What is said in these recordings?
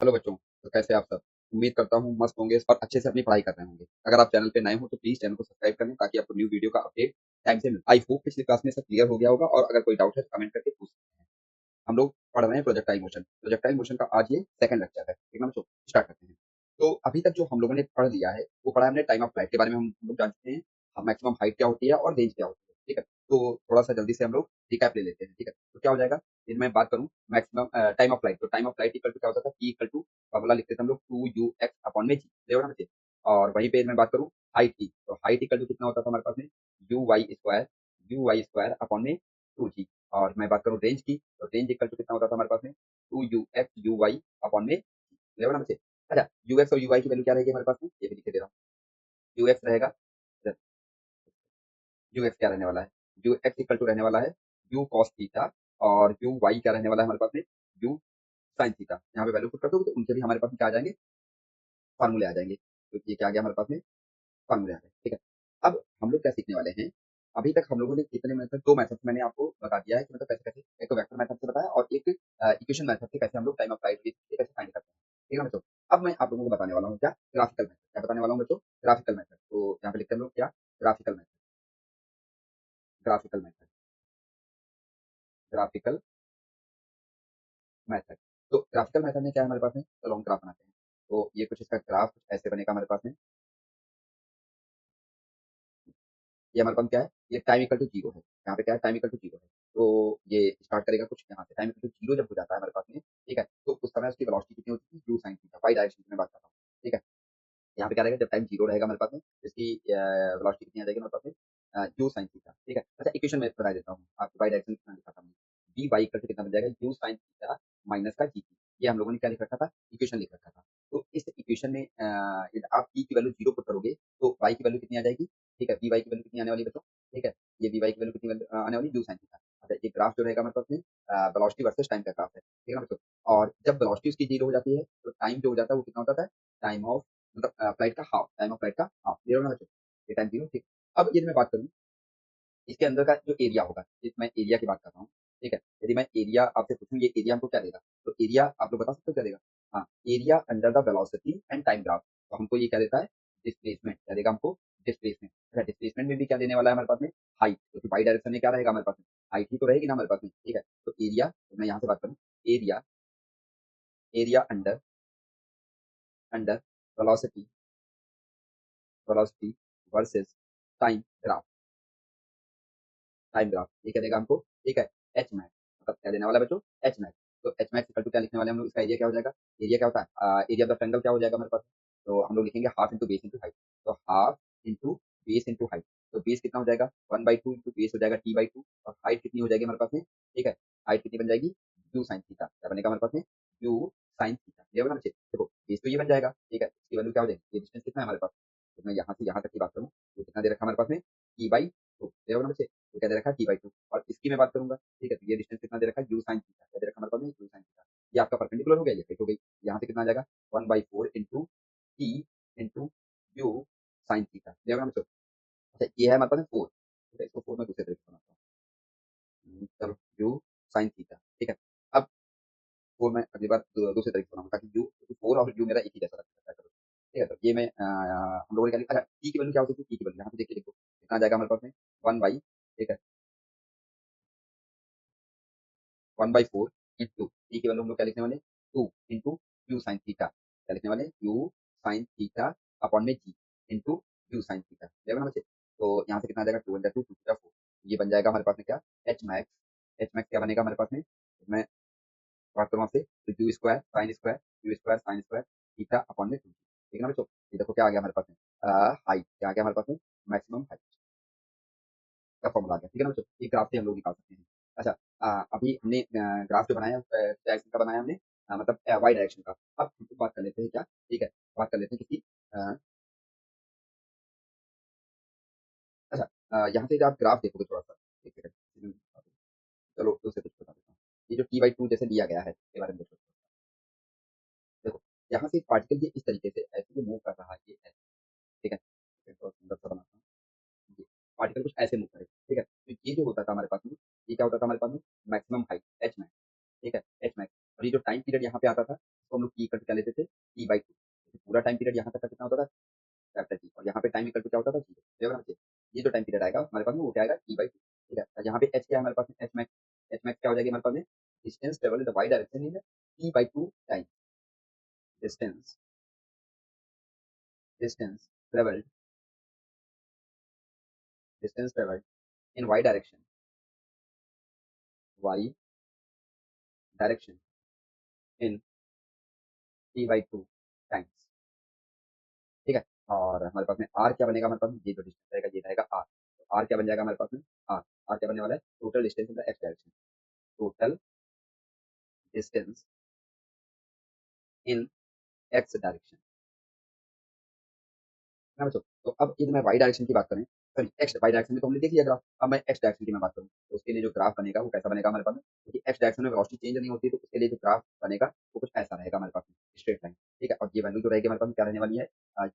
Hello बच्चों, तो कैसे आप सब? उम्मीद करता हूँ मस्त होंगे और अच्छे से अपनी पढ़ाई कर रहे होंगे। अगर आप चैनल पे नए हो तो प्लीज़ चैनल को सब्सक्राइब कर लें ताकि आपको न्यू वीडियो का अपडेट टाइम से मिले। आई होप पिछली क्लास में सब क्लियर हो गया होगा और अगर कोई डाउट है तो कमेंट करके पूछ सकते हैं। हम लोग पढ़ रहे हैं प्रोजेक्टाइल मोशन। प्रोजेक्टाइल मोशन का आज ये सेकंड लेक्चर है। ठीक है ना बच्चों? स्टार्ट करते हैं। तो अभी तक जो हम लोगों ने पढ़ लिया है, वो पढ़ा है हमने टाइम ऑफ फ्लाइट के बारे में हम लोग जान चुके हैं। मैक्सिमम हाइट क्या होती है और रेंज क्या होती है। ठीक है? तो थोड़ा-सा जल्दी से हम लोग रिकैप ले लेते हैं। ठीक है? तो क्या हो जाएगा? यदि मैं बात करूँ मैक्सिमम टाइम ऑफ फ्लाइट, तो time of flight equal to क्या होता था? P इक्वल टू फॉर्मूला लिखते थे हम लोग 2 upon में g। ये होगा ना बच्चे? और वहीं पे मैं बात करूँ हाइट की, तो हाइट इक्वल टू कितना होता था हमारे पास में? u y अपॉन में 2g। और मैं बात करूँ रेंज की, तो रेंज इक्वल टू कितना होता था हमारे पास में? 2ux अपॉन में क्लियर होगा ना बच्चे? अच्छा, यूएक्स और यूवाई की वैल्यू क्या रहेगी हमारे पास में? ये भी लिख के दे रहा हूँ। यूएक्स रहेगा, यूएक्स क्या रहने वाला है? यूएक्स इक्वल टू रहने वाला है यू कॉस थीटा। और यू वाई क्या रहने वाला है हमारे पास में? U sine theta. यहाँ पे वैल्यू पुट कर दो तो उनके भी हमारे पास में क्या आ जाएंगे? फॉर्मूले आ जाएंगे। तो ये क्या आ गया हमारे पास में? फॉर्मूले आ गए। ठीक है? अब हम लोग क्या सीखने वाले हैं? अभी तक हम लोगों ने कितने मेथड, दो मेथड मैंने आपको बता दिया है कि मतलब कैसे कैसे, एक तो वेक्टर मेथड से बताया और एक इक्वेशन मेथड से कैसे हम लोग टाइम ऑफ फ्लाइट कैसे फाइंड करते हैं। ठीक है ना बच्चों? अब मैं आप लोगों को बताने वाला हूँ क्या? Graphical method. क्या बताने वाला हूँ बच्चों? Graphical method. तो यहाँ पे लिखते हैं हम लोग क्या? Graphical method. Graphical method. Graphical method. तो ग्राफिकल मेथड में क्या है हमारे पास में? चलो हम ग्राफ बनाते हैं। तो ये कुछ इसका ग्राफ ऐसे बनेगा हमारे पास में। ये हमारे पास क्या है? ये टाइम इक्वल टू जीरो है। यहाँ पे क्या है? टाइम इक्वल टू जीरो है। तो ये स्टार्ट करेगा कुछ यहाँ से, टाइम इक्वल टू जीरो जब हो जाता है हमारे पास में, ठीक है, तो उस समय उसकी वेलोसिटी कितनी होती है? U sine theta, y direction में बात कर रहा हूँ। ठीक है? यहाँ पे क्या रहेगा? जब टाइम जीरो रहेगा हमारे पास में, इसकी वेलोसिटी कितनी आ जाएगी हमारे पास में? U sine theta. ठीक है? अच्छा, इक्वेशन में बता देता हूँ आपको, वाई डायरेक्शन कितना लिखा था हमने? डी वाई इक्वल टू कितना बन जाएगा? यू साइन थीटा माइनस का जी। ये हम लोगों ने क्या लिख रखा था? इक्वेशन लिख रखा था। तो इस इक्वेशन में यदि आप ई की वैल्यू जीरो पुट करोगे तो वाई की वैल्यू कितनी आ जाएगी? ठीक है? वी वाई की वैल्यू कितनी आने वाली है बच्चों? ठीक है? ये वी वाई की वैल्यू कितनी आने वाली? You sine theta. अच्छा, ये ग्राफ जो रहेगा हमारे पास में वेलोसिटी वर्सेस टाइम का ग्राफ है। ठीक है ना बच्चों? और जब वेलोसिटी उसकी जीरो हो जाती है तो टाइम जो हो जाता है वो कितना होता है? टाइम ऑफ मतलब फ्लाइट का हाफ, टाइम ऑफ फ्लाइट का हाफ। जीरो ना बच्चों? ये टाइम जीरो। ठीक। अब यदि मैं बात करूँ इसके अंदर का जो एरिया होगा, इस मैं एरिया की बात कर रहा हूँ। ठीक है? यदि मैं एरिया आपसे पूछूँ ये एरिया हमको क्या देगा? तो एरिया आप लोग बता सकते हो क्या देगा? हाँ, area under the velocity and time graph. तो हमको ये क्या देता है? डिस्प्लेसमेंट। क्या देगा हमको? डिस्प्लेसमेंट। अच्छा, डिस्प्लेसमेंट में भी क्या देने वाला है हमारे पास में? हाइट। क्योंकि वाई डायरेक्शन में क्या रहेगा हमारे पास में? हाइट ही तो रहेगी ना हमारे पास में। ठीक है? तो एरिया, तो मैं यहाँ से बात करूँ, area, area under under velocity, velocity versus time graph. Time graph ये क्या देगा हमको? ठीक है? H max. मतलब क्या देने वाला है बच्चों? H max. तो एच मैक्स इक्वल टू क्या लिखने वाले हैं हम लोग? इसका एरिया क्या हो जाएगा? एरिया क्या होता है? एरिया ऑफ द ट्रायंगल क्या हो जाएगा हमारे पास? तो हम लोग लिखेंगे half into base into height. तो half into base into height. तो बेस कितना हो जाएगा? 1/2 इंटू बेस हो जाएगा t/2। और हाइट कितनी हो जाएगी हमारे पास में? ठीक है? हाइट कितनी बन जाएगी? You sine theta. क्या बनेगा हमारे पास में? U sine theta. ये होगा ना बच्चे? देखो बेस तो ये बन जाएगा। ठीक है? इसकी वैल्यू क्या हो जाएगी? ये डिस्टेंस कितना है हमारे पास? तो मैं यहाँ से यहाँ तक की बात करूँ तो कितना दे रखा है हमारे पास में? t/2। ये होगा ना बच्चे? तो क्या दे रखा है? t/2। और इसकी मैं बात करूंगा, ठीक है, तो ये डिस्टेंस कितना दे रखा है? U sine theta. क्या दे रखा है हमारे पास में? U sine theta. ये आपका परपेंडिकुलर हो गया, ये फिट हो गई। यहाँ से कितना आ जाएगा? 1/4 into T into you sine theta. ये होगा ना बच्चों? अच्छा, ये है हमारे पास में फोर। ठीक है, इसको फोर में दूसरे तरीके से बनाता हूँ। चलो, यू साइन थीटा। ठीक है? अब फोर में अगली बार दूसरे तरीके से बनाऊंगा ताकि यू, फोर और यू मेरा एक ही जैसा लगता है। चलो, ठीक है, तो ये मैं हम लोगों ने क्या लिखा? अच्छा, टी की वैल्यू क्या होती है? टी की वैल्यू यहाँ पे देखिए, देखो कितना आ जाएगा हमारे पास में? 1/, ठीक है, 1/4 इंटू टी की वैल्यू हम लोग क्या लिखने वाले? 2 इंटू यू साइन थीटा। क्या लिखने वाले? यू साइन थीटा अपॉन में g into you sine theta. देखो ना बच्चे? तो यहाँ से कितना आ जाएगा? 2 × 2 = 4। ये बन जाएगा हमारे पास में क्या? H max. एच मैक्स क्या बनेगा हमारे पास में? तो मैं बात करूँ आपसे, तो you square sine square, u square sine square theta upon में 2। ठीक है ना बच्चों? ये देखो क्या आ गया हमारे पास में? हाइट क्या आ गया हमारे पास में? मैक्सिमम हाइट का फॉर्मूला आ गया। ठीक है ना बच्चों? ये ग्राफ से हम लोग निकाल सकते हैं। अच्छा, अभी हमने ग्राफ जो बनाया डायरेक्शन का बनाया हमने, मतलब वाई डायरेक्शन का। अब हम लोग बात कर लेते हैं क्या? ठीक है, बात कर लेते हैं किसी अ, अच्छा, यहाँ से जब आप ग्राफ देखोगे थोड़ा सा, एक सेकंड, चलो उससे कुछ बता देता हूँ। ये जो t/2 जैसे दिया गया है इसके बारे में देखो। देखो, यहाँ से पार्टिकल ये इस तरीके से ऐसे मूव कर रहा है, ये ऐसे। ठीक है? थोड़ा सुंदर सा बनाता हूँ। जी, पार्टिकल कुछ ऐसे मूव करे। ठीक है? तो ये जो होता था हमारे पास में, ये क्या होता था हमारे पास में? Maximum height H max. ठीक है? H max. और ये जो टाइम पीरियड यहाँ पे आता था, उसको हम लोग टी इक्वल टू क्या लेते थे, टी बाई टू। पूरा टाइम पीरियड यहाँ तक का कितना होता था, कैपिटल टी, और यहाँ पे टाइम इक्वल टू क्या होता था, जीरो। ये जो टाइम पीरियड आएगा हमारे पास में वो क्या आएगा, टी बाई टू। ठीक है, और यहाँ पे एच क्या है हमारे पास में, एच मैक्स। एच मैक्स क्या हो जाएगी हमारे पास में, distance travel in the y direction in t by two time. Distance distance travelled distance travelled in y direction, y direction in t by two times. ठीक है, और हमारे पास में आर क्या बनेगा हमारे पास में, ये जो डिस्टेंस रहेगा ये रहेगा आर। तो आर क्या बन जाएगा हमारे पास में, आर। आर क्या बनने वाला है, total distance in the x direction, total distance in x direction. ना बच्चों, तो अब यदि मैं वाई डायरेक्शन की बात करें, सॉरी एक्स वाई डायरेक्शन में तो हमने देख लिया ग्राफ, अब मैं एक्स डायरेक्शन की मैं बात करूँ तो उसके लिए जो ग्राफ बनेगा वो कैसा बनेगा हमारे पास में, क्योंकि एक्स डायरेक्शन में वेलोसिटी चेंज नहीं होती है, तो उसके लिए जो ग्राफ बनेगा वो कुछ ऐसा रहेगा हमारे पास में, स्ट्रेट लाइन। ठीक है, और ये वैल्यू जो रहेगी हमारे पास में क्या रहने वाली है,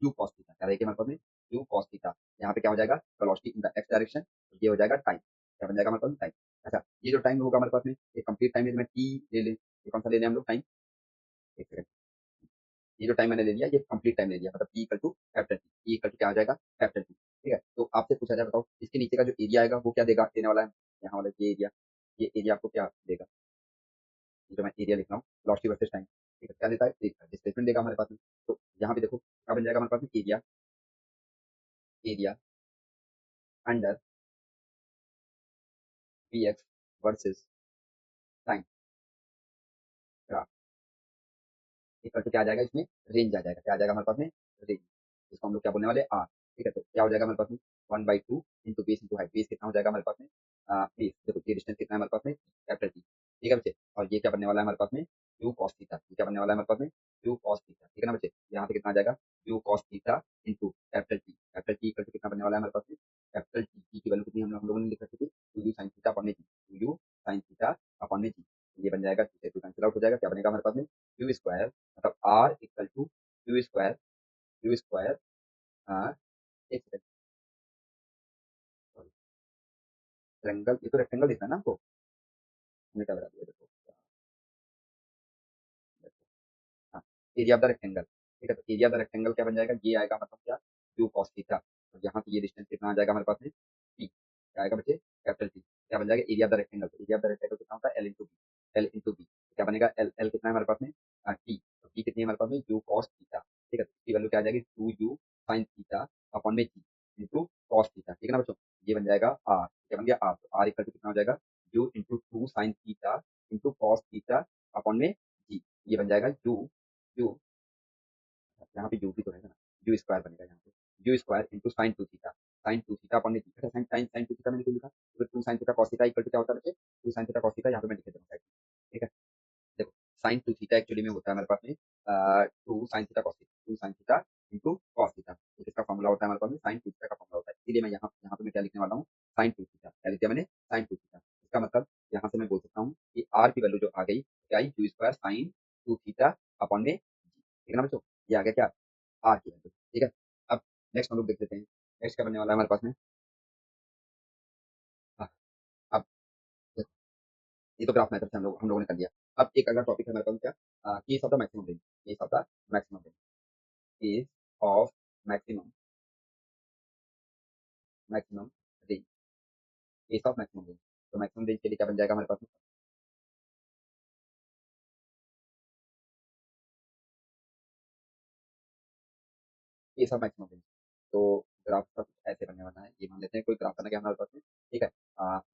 यू कॉस थीटा। क्या रहेगी हमारे पास में, यू कॉस थीटा। यहाँ पे क्या हो जाएगा, velocity in the x direction, ये हो जाएगा टाइम। क्या बन जाएगा हमारे पास में, टाइम। अच्छा, ये जो टाइम होगा हमारे पास में, ये कंप्लीट टाइम में टी ले लें, ये कौन सा ले लें हम लोग टाइम, एक सेकंड। ये जो टाइम मैंने ले लिया ये कंप्लीट टाइम ले लिया, मतलब t equal to capital T, t equal to क्या आ जाएगा, कैपिटल टी। ठीक है, तो आपसे पूछा जाए, बताओ इसके नीचे का जो एरिया आएगा वो क्या देगा, देने वाला है यहाँ वाला ये एरिया आपको क्या देगा, ये जो मैं एरिया लिख रहा हूँ, वेलोसिटी वर्सेस टाइम। ठीक है, क्या देता है, डिस्प्लेसमेंट देगा हमारे पास में। तो यहाँ पे देखो क्या बन जाएगा हमारे पास में, area, area under v x versus time equal to क्या आ जाएगा इसमें, रेंज आ जाएगा। क्या आ जाएगा हमारे पास में, रेंज। इसको हम लोग क्या बोलने वाले, आर। ठीक है, तो क्या हो जाएगा हमारे पास में, one by two into base into height. Base कितना हो जाएगा हमारे पास में, बेस देखो ये डिस्टेंस कितना है हमारे पास में, कैपिटल टी। ठीक है बच्चे, और ये क्या बनने वाला है हमारे पास में, यू कॉस थीटा। ये क्या बनने वाला है हमारे पास में, यू कॉस थीटा। ठीक है ना बच्चे, यहाँ पे कितना आ जाएगा, u cos theta into capital T. Capital T equal to कितना बनने वाला है हमारे पास में, कैपिटल टी की वैल्यू कितनी हम लोगों ने लिख रखी थी, two you sine theta upon में जी, two you sine theta upon में जी। ये बन जाएगा, ठीक है, तो कैंसिल आउट हो जाएगा। क्या बनेगा हमारे पास में, यू स्क्वायर, मतलब r equal to u square, u square, एक सेकंड, सॉरी, ट्रायंगल, ये तो रेक्टेंगल दिख रहा है ना आपको, हमने क्या बना दिया देखो, हाँ, एरिया ऑफ द रेक्टेंगल। ठीक है, तो एरिया ऑफ द रेक्टेंगल क्या बन जाएगा, ये आएगा मतलब क्या, टू कॉस थीटा। तो यहाँ से ये डिस्टेंस कितना आ जाएगा हमारे पास में, टी। क्या आएगा बच्चे, कैपिटल टी। क्या बन जाएगा, एरिया ऑफ द रेक्टेंगल। तो एरिया ऑफ द रेक्टेंगल कितना होता है, l into b, l into b. क्या बनेगा, एल, एल कितना है हमारे पास में, टी। तो टी कितनी है हमारे पास में, यू कॉस थीटा। ठीक है, तो इसकी वैल्यू क्या आ जाएगी, two you sine theta upon में जी इंटू कॉस थीटा। ठीक है ना बच्चों, ये बन जाएगा आर। क्या बन गया, आर। तो आर इक्वल टू कितना हो जाएगा, you into two sine theta into cos theta upon में जी। ये बन जाएगा यू, यू, यहाँ पे यू भी तो रहेगा ना, यू स्क्वायर बनेगा यहाँ पे, u square into sine two theta, sine two theta upon में जी। अच्छा, sine sine sine two theta मैंने क्यों लिखा, तो two sine theta cos theta equal to क्या होता है बच्चे, two sine theta cos theta, यहाँ पे मैं लिख देता हूँ। ठीक है, देखो साइन टू थीटा एक्चुअली में होता है हमारे पास में two sine theta cos theta, two sine theta into cos theta. तो इसका फॉर्मूला होता है हमारे पास में, साइन टू थीटा का फॉर्मूला होता है। इसलिए मैं यहाँ यहाँ पे मैं क्या लिखने वाला हूँ, साइन टू थीटा। क्या लिख दिया मैंने, साइन टू थीटा। इसका मतलब यहाँ से मैं बोल सकता हूँ कि आर की वैल्यू जो आ गई, क्या आई, two square sine two theta upon में जी। ठीक है ना बच्चों, ये आ गया क्या, आर की वैल्यू। ठीक है, अब नेक्स्ट हम लोग देख लेते हैं, नेक्स्ट क्या बनने वाला है हमारे पास में। हाँ, अब देखो, ये तो ग्राफ मेथड से हम लोगों ने कर लिया। अब एक अगला टॉपिक है हमारे पास, क्या, case of the maximum range, case of the maximum range, case of maximum, maximum range, case of maximum range. तो मैक्सिमम रेंज के लिए क्या बन जाएगा हमारे पास में, केस ऑफ मैक्सिमम रेंज। तो ग्राफ का कुछ ऐसे बनने वाला है, ये मान लेते हैं कोई ग्राफ बना गया हमारे पास में। ठीक है,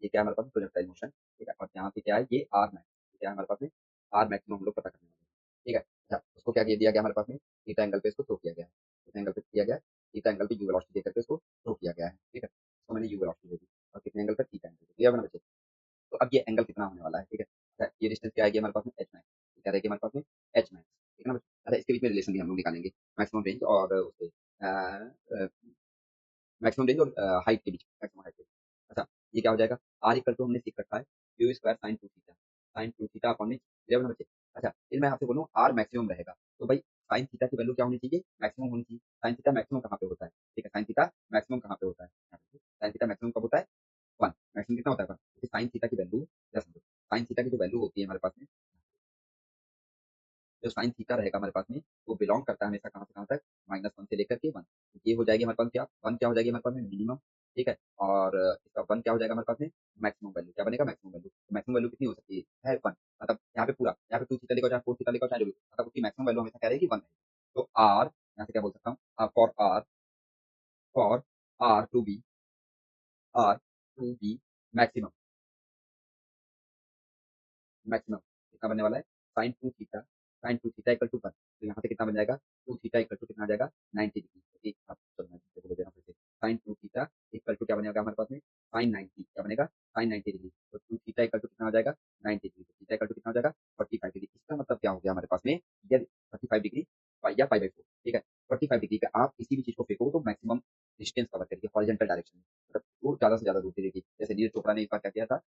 ये क्या है हमारे पास में, प्रोजेक्टाइल मोशन। ठीक है, और यहाँ पे क्या है, ये आर मैक्स, क्या है हमारे पास में, आर मैक्सिमम हम लोग पता करने वाले हैं। ठीक है, अच्छा उसको क्या दिया गया हमारे पास में, थीटा एंगल पे इसको थ्रो किया गया है, थीटा एंगल पे किया गया है, थीटा एंगल पे यू वेलोसिटी देकर के इसको थ्रो किया गया है। ठीक है, इसको मैंने यू वेलोसिटी दे दी, और कितने एंगल पे, थीटा एंगल पे दिया बना बच्चे। तो अब ये एंगल कितना होने वाला है, ठीक है। अच्छा, ये डिस्टेंस क्या आएगी हमारे पास में, एच मैक्स। क्या रहेगी हमारे पास में, एच मैक्स। ठीक है ना। अच्छा, इसके बीच में रिलेशन भी हम लोग निकालेंगे, मैक्सिमम रेंज और उसके मैक्सिमम रेंज और हाइट के बीच, मैक्सिमम हाइट के बीच। अच्छा, ये क्या हो जाएगा, आर इक्वल टू हमने सीख रखा है, you square sine two theta, sine two theta upon में इलेवन बचे। अच्छा, फिर मैं आपसे बोलूँ आर मैक्सिमम रहेगा, तो भाई साइन थीटा की वैल्यू क्या होनी चाहिए, मैक्सिमम होनी चाहिए। साइन थीटा मैक्सिमम कहाँ पे होता है, ठीक है, साइन थीटा मैक्सिमम कहाँ पे होता है, साइन थीटा मैक्सिमम कब होता है, वन। मैक्सिमम कितना होता है, वन। क्योंकि साइन थीटा की वैल्यू, जैसे साइन थीटा की जो वैल्यू होती है हमारे पास में, जो साइन थीटा रहेगा हमारे पास में, वो बिलोंग करता है हमेशा कहाँ से कहाँ तक, -1 से लेकर के 1। ये हो जाएगी हमारे पास क्या, 1 क्या हो जाएगी हमारे पास में मिनिमम, ठीक है? और इसका 1 क्या हो जाएगा हमारे पास में मैक्सिमम वैल्यू, क्या बनेगा मैक्सिमम वैल्यू। मैक्सिमम वैल्यू कितनी हो सकती है 1, मतलब यहाँ पे पूरा, यहाँ पे 2 थीटा लिखो चाहे 4 थीटा लिखो चाहे जो भी, मतलब उसकी मैक्सिमम वैल्यू हमेशा क्या रहेगी 1 रहेगी। तो r यहाँ से क्या बोल सकता हूँ, for r to be maximum, maximum कितना बनने वाला है sin 2 थीटा इक्वल टू 1। तो यहाँ पे कितना बन जाएगा, 2 थीटा इक्वल टू कितना आ जाएगा 90 डिग्री। तो एक आप चलो मैं आपको बोल दे रहा हूँ फिर से, sin 2 थीटा इक्वल टू क्या बनेगा हमारे पास में sin 90, क्या बनेगा sin 90 डिग्री। तो 2 थीटा इक्वल टू कितना हो जाएगा 90 डिग्री, तो थीटा इक्वल टू कितना हो जाएगा 45 डिग्री। इसका मतलब क्या हो गया हमारे पास में, यदि 45 डिग्री पाई या पाई/4, ठीक है? 45 डिग्री पे आप किसी भी चीज़ को फेंको तो मैक्सिमम डिस्टेंस कवर करेगी हॉरिजॉन्टल डायरेक्शन में, मतलब वो ज़्यादा से ज़्यादा दूर फेंकेगी। जैसे नीरज चोपड़ा ने एक बार क्या किया था,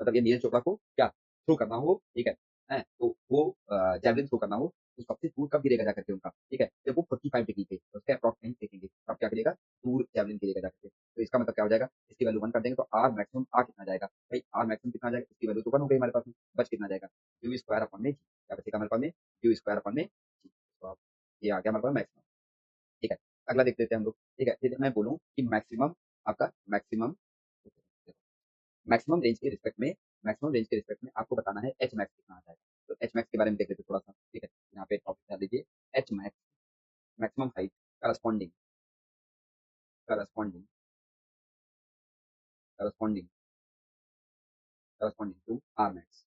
मतलब ये नीरज चोपड़ा को क्या थ्रो करना हो, ठीक है? तो वो जैवलिन थ्रो करना हो, तो सबसे दूर कब गिरेगा जाकर के उनका, ठीक है? जब वो 45 डिग्री पे उसके अप्रॉक्स कहीं फेंकेंगे, तब क्या गिरेगा, दूर जैवलिन गिरेगा जाकर के। तो इसका मतलब क्या हो जाएगा, इसकी वैल्यू 1 कर देंगे तो आर मैक्सिमम आ कितना जाएगा? भाई आर मैक्सिमम कितना आ जाएगा, इसकी वैल्यू तो 1 हो गई हमारे पास में, बच कितना जाएगा, यू स्क्वायर अपॉन में जी, क्या बचेगा हमारे पास में, यू स्क्वायर अपॉन में जी। तो अब ये आ गया हमारे पास मैक्सिमम, ठीक है? अगला देख लेते हैं हम लोग, ठीक है? यदि मैं बोलूँ कि मैक्सिमम आपका मैक्सिमम रेंज के रिस्पेक्ट में आपको बताना है एच मैक्स कितना आ जाएगा। तो एच मैक्स के बारे में देख लेते हैं थोड़ा-सा, ठीक है? यहाँ पे टॉपिक डाल दीजिए, h max maximum height corresponding corresponding corresponding corresponding to r max,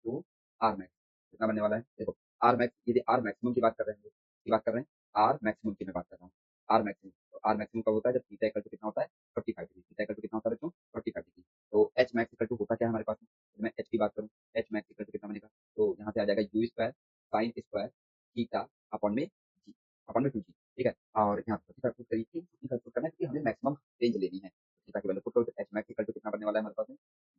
to r max कितना बनने वाला है? देखो आर मैक्स, यदि आर मैक्सिमम की बात कर रहे हैं, की बात कर रहे हैं, आर मैक्सिमम की मैं बात कर रहा हूँ। आर मैक्सिमम, तो आर मैक्सिमम कब होता है, जब थीटा इक्वल टू कितना होता है 45 डिग्री। थीटा इक्वल टू कितना होता है बच्चों 45 डिग्री। तो एच मैक्स इक्वल टू होता क्या है हमारे पास में, यदि मैं एच की बात करूँ, एच मैक्स इक्वल टू कितना बनेगा, तो यहाँ से आ जाएगा u square sine square theta upon में जी, अपॉन में 2 जी, ठीक है? और यहाँ पे सब्स्टिट्यूट करिए, सब्स्टिट्यूट करना है क्योंकि हमें मैक्सिमम रेंज लेनी है। थीटा की वैल्यू पुट करो तो एच मैक्स इक्वल टू कितना बनने वाला है हमारे पास में,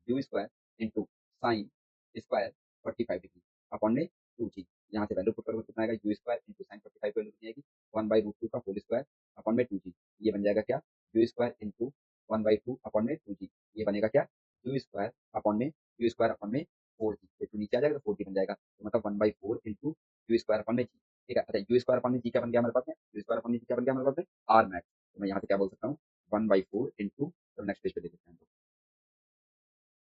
you square into sine square 45 degree upon में 2g। यहाँ से वैल्यू पुट करोगे कितना आएगा, you square into sign 45 value कितनी आएगी 1/√2 का होल स्क्वायर अपॉन में 2g। ये बन जाएगा क्या, यू स्क्वायर इंटू 1/2 अपॉन में 2g। ये बनेगा क्या, यू स्क्वायर अपॉन में 4g। ये तो नीचे आ जाएगा तो 4g बन जाएगा, तो मतलब 1/4 इंटू यू स्क्वायर अपॉन में जी, ठीक है? अच्छा यू स्क्वायर अपॉन में जी क्या बन गया हमारे पास में, यू स्क्वायर अपॉन में जी क्या बन गया हमारे पास में आर मैक्स। तो मैं यहाँ से क्या बोल सकता हूँ 1/4 इंटू, तो नेक्स्ट पेज पे देख लेते हैं हम लोग,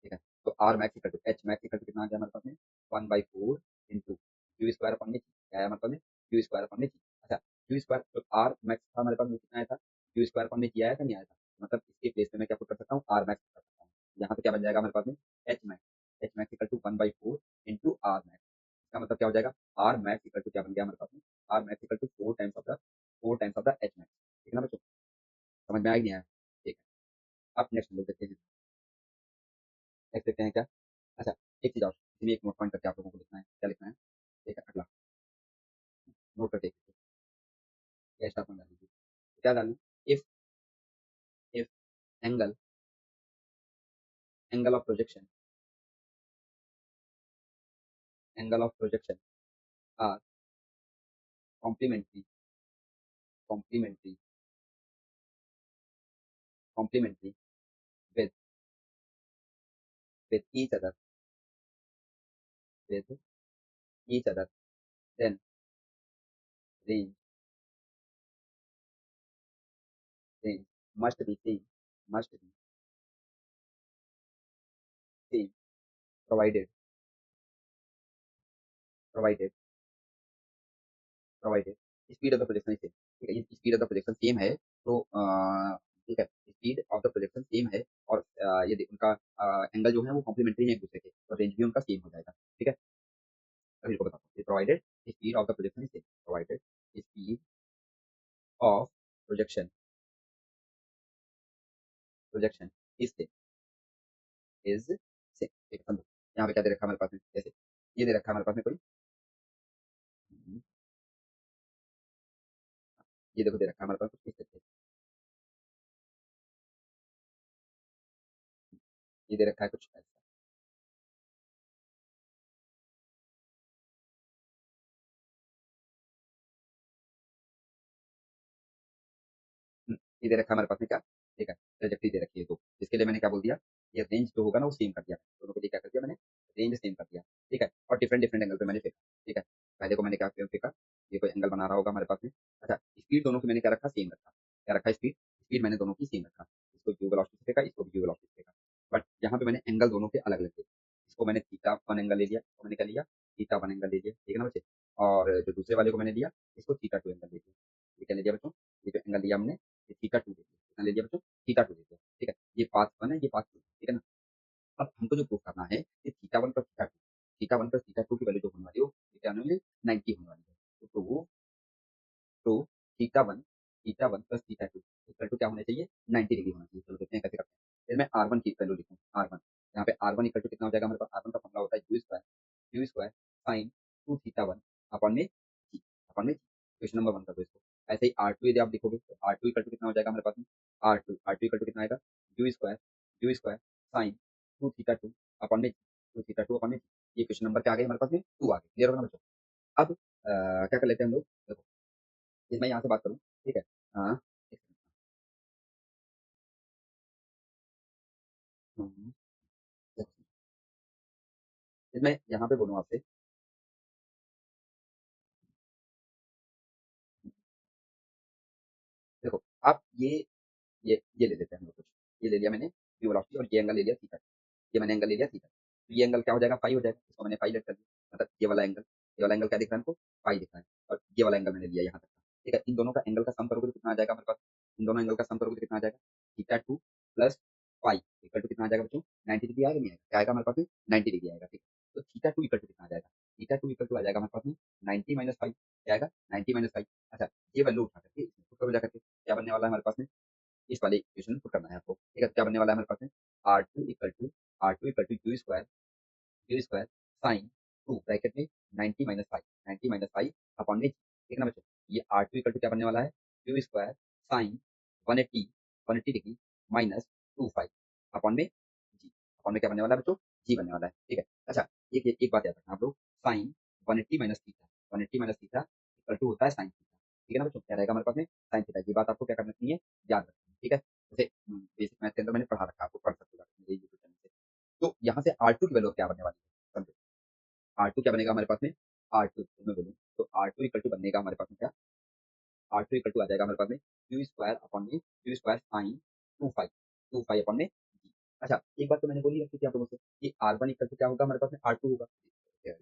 ठीक है? तो r max equal to h max equal to कितना आ गया हमारे पास में 1/4 इंटू यू स्क्वायर अपॉन में क्या आया हमारे पास में, यू स्क्वायर अपॉन में जी। अच्छा यू स्क्वायर, तो आर मैक्स था हमारे पास में कितना आया था, यू स्क्वायर अपॉन में जी आया था नहीं आया था, मतलब इसके प्लेस पे मैं क्या पुट कर सकता हूँ आर मैक्स कर सकता हूँ। यहाँ पे क्या बन जाएगा हमारे पास में h max equal to 1/4 into r max. इसका मतलब क्या हो जाएगा, आर मैक्स इक्वल टू क्या बन गया हमारे पास में, r max equal to 4 times of the h max, ठीक है ना बच्चों? समझ में आया कि नहीं आया? ठीक है, अब नेक्स्ट हम लोग देखते हैं, देख लेते हैं क्या। अच्छा, एक चीज़ और, इसमें एक नोट पॉइंट करके आप लोगों को लिखना है, क्या लिखना है? ठीक है, अगला नोट करके या स्टार्ट में डाल दीजिए। क्या डालूँ? If if angle angle of projection angle of projection are complementary complementary complementary with with with each other then range range must be same must be same provided provided provided speed of the projection same, ठीक है? ये speed of the projection same है, तो ठीक है, speed of the projection same है और यदि उनका एंगल जो है वो कॉम्प्लीमेंट्री है एक दूसरे के, तो रेंज भी उनका सेम हो जाएगा, ठीक है? अभी को बताता हूँ, provided speed of the projection is same, provided speed of projection projection is same is same, ठीक है? समझो यहाँ पे क्या दे रखा है हमारे पास में, जैसे ये दे रखा है हमारे पास में कोई, हम्म, ये देखो दे रखा है हमारे पास कुछ इस तरीके से, ये दे रखा है कुछ ऐसा, ये दे रखा है हमारे पास में क्या, ठीक है? ट्रेजेक्टरी दे रखी है, तो इसके लिए मैंने क्या बोल दिया, ये रेंज जो होगा ना वो सेम कर दिया, दोनों के लिए क्या कर दिया मैंने, रेंज सेम कर दिया, ठीक है? और डिफरेंट डिफरेंट एंगल पे मैंने फेंका, ठीक है? पहले को मैंने क्या फेंका, ये कोई एंगल बना रहा होगा हमारे पास में। अच्छा, स्पीड दोनों की मैंने क्या रखा, सेम रखा। क्या रखा, स्पीड स्पीड मैंने दोनों की सेम रखा। इसको यू वेलोसिटी से फेंका, इसको भी यू वेलोसिटी से फेंका। बट यहाँ पे मैंने एंगल दोनों के अलग अलग लिए। इसको मैंने थीटा वन एंगल ले लिया, इसको मैंने क्या लिया, थीटा वन एंगल ले लिया, ठीक है ना बच्चे। और जो दूसरे वाले को मैंने लिया, इसको थीटा टू एंगल ले लिया। ये क्या ले लिया बच्चों, ये जो एंगल लिया हमने, ये थीटा टू ले लिया। कितना ले लिया बच्चों, थीटा टू ले लिया, ठीक है। ये पाथ वन है, ये पाथ टू, ठीक है ना। अब हमको जो प्रूव करना है कि theta one plus theta one plus theta to की वैल्यू जो होने वाली है, वो क्या होने वाली है, 90 होने वाली है। तो वो तो theta one plus theta two equal to क्या होना चाहिए, 90 डिग्री होना चाहिए। चलो देखते हैं कैसे करते हैं। फिर मैं आर वन की वैल्यू लिखूँ, आर वन, यहाँ पे आर वन इक्वल टू कितना हो जाएगा हमारे पास, आर वन का फॉर्मूला होता है you square sine two theta one upon में जी, अपॉन में क्वेश्चन नंबर वन कर दो इसको। ऐसे ही आर टू यदि आप लिखोगे तो आर टू इक्वल टू कितना हो जाएगा हमारे पास में, आर टू इक्वल टू कितना आएगा, you square sine two theta two upon में टू थीटा टू अपॉन में। ये क्वेश्चन नंबर क्या आ गया हमारे पास में, टू आ गया। क्लियर होगा ना बच्चों। अब क्या कर लेते हैं हम लोग, देखो ये मैं यहाँ से बात करूँ, ठीक है। हाँ, एक सेकंड। हम्म, देखो, फिर मैं यहाँ पे बोलूँ आपसे, देखो आप ये ले लेते हैं हम लोग कुछ, ये ले लिया मैंने यू वेलोसिटी, और ये एंगल ले लिया थीटा, ये मैंने एंगल ले लिया थीटा। तो ये एंगल क्या हो जाएगा, फाई हो जाएगा। इसको मैंने फाई लेट कर दिया, मतलब ये वाला एंगल क्या दिख रहा है हमको, फाई दिख रहा है। और ये वाला एंगल मैंने लिया यहाँ तक का, ठीक है। इन दोनों का एंगल का सम करोगे तो कितना आ जाएगा हमारे पास, इन दोनों एंगल का सम करोगे तो कितना आ जाएगा, theta two plus phi equal to कितना आ जाएगा बच्चों, 90 डिग्री आएगा, नहीं आएगा, क्या आएगा हमारे पास में, 90 डिग्री आएगा, ठीक है। तो थीटा टू इक्वल टू कितना आ जाएगा, थीटा टू इक्वल टू आ जाएगा हमारे पास में 90 माइनस फाइव, क्या आएगा, 90 माइनस फाइव। अच्छा, ये वैल्यू उठा करके इसमें पुट करो जा करके, क्या बनने वाला है हमारे पास में, इस वाले इक्वेशन में पुट करना है आपको, ठीक है। क्या बनने वाला है हमारे पास में, r two equal to u square sine two bracket में 90 minus five, 90 minus five upon में, ठीक है ना बच्चों। ये आर टू इक्वल टू क्या बनने वाला है, you square sign 180 degree minus two five upon में जी, अपॉन में क्या बनने वाला है बच्चों, जी बनने वाला है, ठीक है। अच्छा, एक बात याद रखना आप लोग, sine 180 minus theta equal to होता है साइन थीटा, ठीक है ना बच्चों। क्या रहेगा हमारे पास में, साइन थीटा। ये बात आपको क्या करना चाहिए, याद रखनी है, ठीक है। जैसे बेसिक मैथ के अंदर मैंने पढ़ा रखा है, आपको पढ़ सकते हो मेरे यूट्यूब चैनल से। तो यहाँ से आर टू की वैल्यू क्या बनने वाली है, समझो। आर टू क्या बनेगा हमारे पास में, आर टू मैं बोलूँ तो आर टू इक्वल टू बनेगा हमारे पास में क्या, आर टू इक्वल टू आ जाएगा हमारे पास में यू स्क्वायर अपॉन में you square sine to five upon में जी। अच्छा, एक बात तो मैंने बोली रखी थी आप लोगों से, ये आर वन इक्वल टू क्या होगा हमारे पास में, आर टू होगा।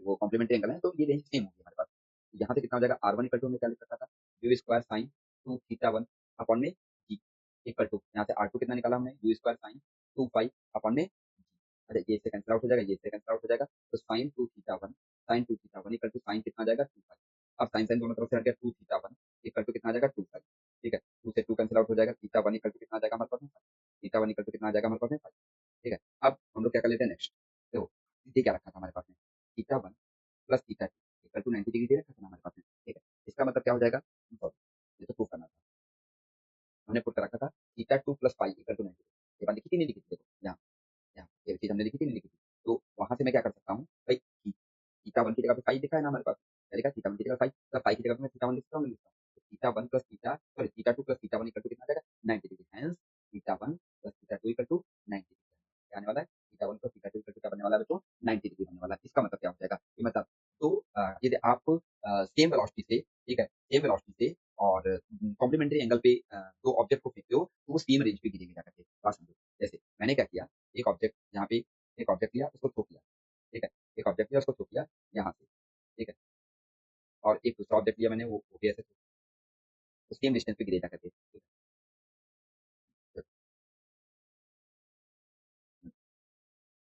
वो कॉम्प्लीमेंट्री एंगल है, तो ये रेंज सेम होगी हमारे पास। यहाँ से कितना हो जाएगा, आर वन इक्वल टू हमने क्या लिख रखा था, you square sine two theta one upon में जी इक्वल टू, यहाँ से आर टू कितना निकाला हमने, you square sine to five upon में। अच्छा, ये इससे कैंसिल आउट हो जाएगा, ये इससे कैंसिल आउट हो जाएगा। तो sine two theta one equal to sine कितना आ जाएगा, टू फाइव। अब साइन साइन दोनों तरफ से हट गया, two theta one equal to कितना आ जाएगा, टू फाइव, ठीक है। टू से टू कैंसिल आउट हो जाएगा, थीटा वन इक्वल टू कितना आ जाएगा हमारे पास में, थीटा वन इक्वल टू कितना आ जाएगा हमारे पास में, फाइव, ठीक है। अब हम लोग क्या कर लेते हैं नेक्स्ट, देखो ये क्या रखा था हमारे पास में, theta one plus theta two equal to 90 degree दे रखा था ना हमारे पास में, ठीक है। इसका मतलब क्या हो जाएगा, ये तो प्रूफ करना था, हमने पुट कर रखा था theta two plus five equal to 90 degree. ये बात लिखी थी नहीं लिखी थी, देखो यहाँ यहाँ ये चीज़ हमने लिखी थी नहीं लिखी थी। तो वहाँ से मैं क्या कर सकता हूँ भाई, थीटा वन की जगह पे फाइव लिखा है ना हमारे पास, क्या लिखा है, थीटा वन की जगह फाइव, तो फाइव की जगह पे मैं थीटा वन लिखता हूँ। तो theta one plus theta sorry theta two plus theta one equal to कितना आ जाएगा, 90 degree. Hence theta one plus theta two equal to 90 degree. क्या आने वाला है, theta one plus theta two equal to क्या बनने वाला है बच्चों, 90 डिग्री बनने वाला है। इसका मतलब क्या हो जाएगा, ये मतलब तो यदि आप सेम वेलोसिटी से, ठीक है, सेम वेलोसिटी से और कॉम्प्लीमेंट्री एंगल पे दो ऑब्जेक्ट को फेंकते हो तो वो सेम रेंज पे गिरेंगे जा करके। बात समझो, जैसे मैंने क्या किया, एक ऑब्जेक्ट यहाँ पे, एक ऑब्जेक्ट लिया उसको थ्रो किया, ठीक है, एक ऑब्जेक्ट लिया उसको थ्रो किया यहाँ से, ठीक है। और एक दूसरा ऑब्जेक्ट लिया मैंने, वो भी ऐसे तो सेम डिस्टेंस पे गिरे जा करके, ठीक है।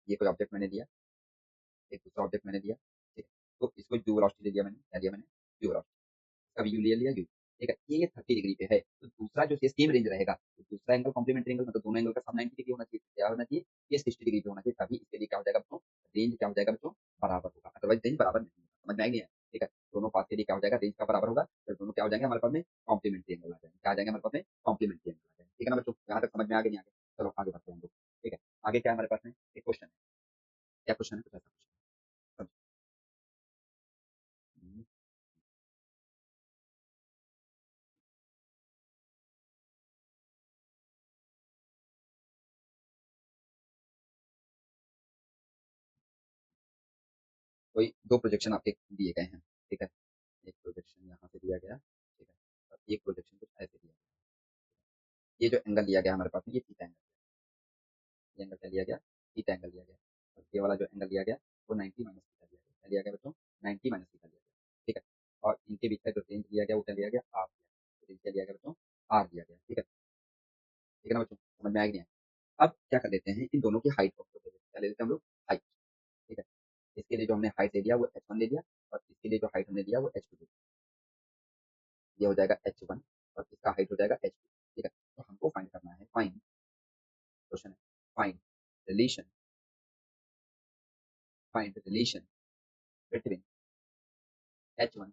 ये कोई ऑब्जेक्ट मैंने लिया, एक दूसरा ऑब्जेक्ट मैंने लिया, ठीक है। तो इसको यू वेलोसिटी दे दिया मैंने, क्या दिया मैंने, यू वेलोसिटी। कभी यू ले लिया यू, ठीक है। ये 30 डिग्री पे है, तो दूसरा जो सेम रेंज रहेगा, तो दूसरा एंगल कॉम्प्लीमेंट्री एंगल मतलब दोनों एंगल का सम 90 डिग्री होना चाहिए। क्या होना चाहिए, ये 60 डिग्री पे होना चाहिए, तभी इसके लिए क्या हो जाएगा बच्चों, रेंज क्या हो जाएगा बच्चों, बराबर होगा। अदरवाइज रेंज बराबर नहीं होगा, समझ में आएगी, ठीक है। दोनों पास के लिए क्या हो जाएगा, रेंज का बराबर होगा, तो दोनों क्या हो जाएंगे हमारे पास में, कॉम्प्लीमेंट्री एंगल आ जाएंगे। क्या आ जाएंगे हमारे पास में, कॉम्प्लीमेंट्री एंगल आ जाएंगे, ठीक है ना बच्चों। यहाँ तक समझ में आगे नहीं आगे, चलो आगे बढ़ते हैं हम लोग, ठीक है। आगे क्या है हमारे पास में, एक क्वेश्चन है, क्या क्वेश्चन है, कुछ ऐसा क्वेश्चन, कोई दो प्रोजेक्शन आपके दिए गए हैं, ठीक है। प्रोजेक्शन यहाँ से दिया गया, ठीक है, और एक प्रोजेक्शन कुछ ऐसे दिया गया। ये जो एंगल लिया गया हमारे पास में, ये थीटा एंगल, ये एंगल क्या लिया गया, थीटा एंगल लिया गया, और ये वाला जो एंगल लिया गया वो 90 माइनस थीटा लिया गया, क्या लिया गया बच्चों, 90 माइनस थीटा लिया गया, ठीक है। और इनके बीच का जो रेंज लिया गया वो क्या लिया गया, आर लिया गया, रेंज क्या लिया गया बच्चों, आर लिया गया, ठीक है ना बच्चों, समझ में आया कि नहीं आया? अब क्या कर देते हैं, इन दोनों की हाइट को ले लेते हैं, क्या ले लेते हैं हम लोग, हाइट, ठीक है। इसके लिए जो हमने हाइट ले लिया वो h1 ले लिया, और इसके लिए जो हाइट हमने लिया वो h2 ले लिया, ये हो जाएगा h1 और इसका हाइट हो जाएगा h2, ठीक है। तो हमको फाइंड करना है, फाइंड, क्वेश्चन है find relation, find relation between h1,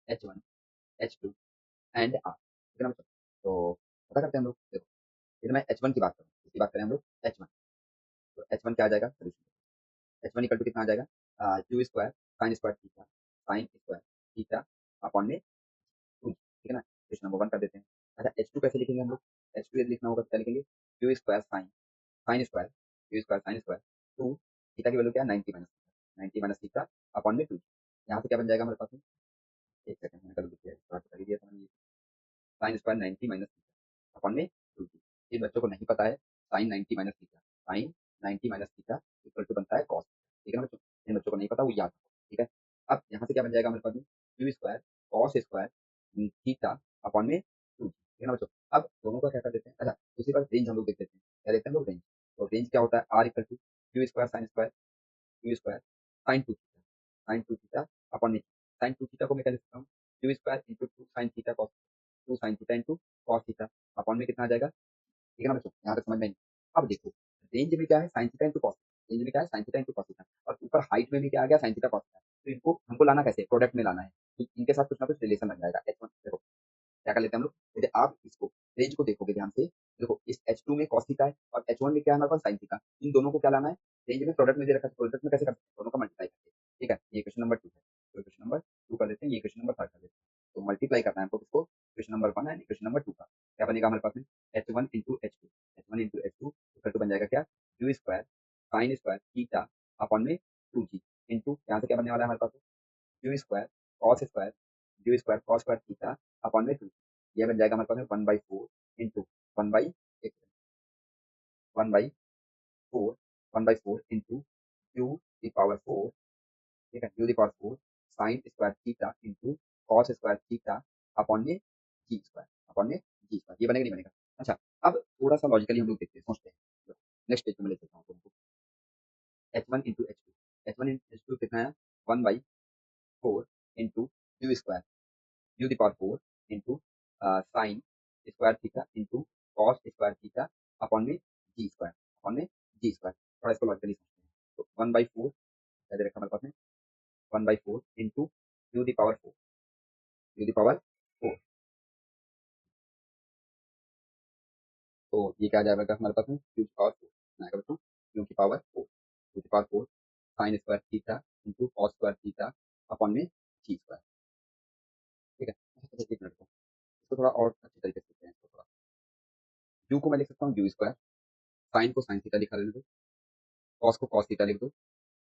h1, h2 and r, ठीक है ना बच्चों? तो पता करते हैं हम लोग, देखो ये तो मैं h1 की बात करूँ, इसकी बात करें हम लोग h1, तो h1 क्या आ जाएगा, h1 इक्वल टू कितना आ जाएगा, Q square sine square theta, sign square theta upon में 2, ठीक है ना? क्वेश्चन नंबर 1 कर देते हैं। अच्छा h2 कैसे लिखेंगे हम लोग? h2 यदि लिखना होगा तो क्या लिखेंगे? Q square sign, sign square, Q square sine square 2, theta की वैल्यू क्या है? 90 minus theta, 90 minus theta upon में 2। यहाँ से क्या बन जाएगा हमारे पास में? एक सेकंड मैंने कर दिया, स्टार्ट कर ही दिया था मैंने, sine square 90 minus theta upon में 2। जिन बच्चों को नहीं पता है sine 90 minus theta, sine 90 minus theta equal to बनता है कॉस, ठीक है ना बच्चों? जिन बच्चों को नहीं पता वो याद रखो, ठीक है? अब यहाँ से क्या बन जाएगा हमारे पास में? Q square cos square theta upon में 2, ठीक है ना बच्चों? अब दोनों का क्या कर देते हैं, अच्छा दूसरी बार रेंज हम लोग देख लेते हैं, क्या देखते हैं हम लोग रेंज, तो रेंज क्या होता है, r equal to q square sine square, Q square sine 2 theta, sine 2 theta upon में साइन 2 थीटा को मैं क्या लिख सकता हूँ, q square into 2 sine theta cos, 2 sine theta into cos theta upon में कितना आ जाएगा, ठीक है ना बच्चों? यहाँ तक समझ में आई? अब देखो रेंज में क्या है, sign theta into cos, range में क्या है, sign theta into cos theta, और ऊपर हाइट में भी क्या आ गया, साइन थीटा कॉस थीटा। तो इनको हमको लाना कैसे, प्रोडक्ट में लाना है, इनके साथ कुछ ना कुछ रिलेशन लग जाएगा। h1 देखो क्या कर लेते हैं हम लोग, जैसे आप इसको रेंज को देखोगे ध्यान से, देखो इस h2 में cos थीटा है और h1 में क्या है हमारे पास sin थीटा, इन दोनों को क्या लाना है, रेंज में प्रोडक्ट में दे रखा है, प्रोडक्ट में कैसे करते हैं, दोनों का मल्टीप्लाई करके, ठीक है? ये क्वेश्चन नंबर 2 है, तो क्वेश्चन नंबर 2 कर देते हैं, ये क्वेश्चन नंबर 3 कर देते हैं। तो मल्टीप्लाई करना है हमको किसको, question number 1 and question number 2 का, क्या बनेगा हमारे पास में, h1 into h2, h1 into h2 equal to बन जाएगा क्या, Q square sine square theta upon में 2g इंटू यहाँ से क्या बनने वाला है हमारे पास, Q square cos square, Q square cos square theta upon में 2, ये बन जाएगा हमारे पास में 1/4 into 1 by 1/4, 1/4 into Q the power 4, ठीक है, Q the power 4 sine square theta into cos square theta upon में जी स्क्वायर, अपॉन में जी स्क्वायर, ये बनेगा नहीं बनेगा? अच्छा अब थोड़ा सा लॉजिकली हम लोग देखते हैं, सोचते हैं, नेक्स्ट स्टेज में ले चलता हूँ तुमको, h1 into h2, h1 into h2 कितना है, 1/4 into Q square, Q the power 4 into sine square theta into cos square theta upon में जी स्क्वायर, अपॉन में जी स्क्वायर, थोड़ा इसको लॉजिकली समझते हैं। तो 1/4 क्या दे रखा है हमारे पास में, 1/4 into Q the power 4, Q the power 4, तो ये क्या आ जाएगा हमारे पास में, क्यू की पावर 4 आएगा बच्चों, क्यू की पावर 4, क्यू की power 4 sine square theta into cos square theta upon में जी स्क्वायर, ठीक है? अच्छा, एक मिनट को इसको थोड़ा और अच्छे तरीके से देखते हैं, इसको थोड़ा, क्यू को मैं लिख सकता हूँ क्यू स्क्वायर, साइन को साइन थीटा लिखा रहने दो, कॉस को कॉस थीटा लिख दो,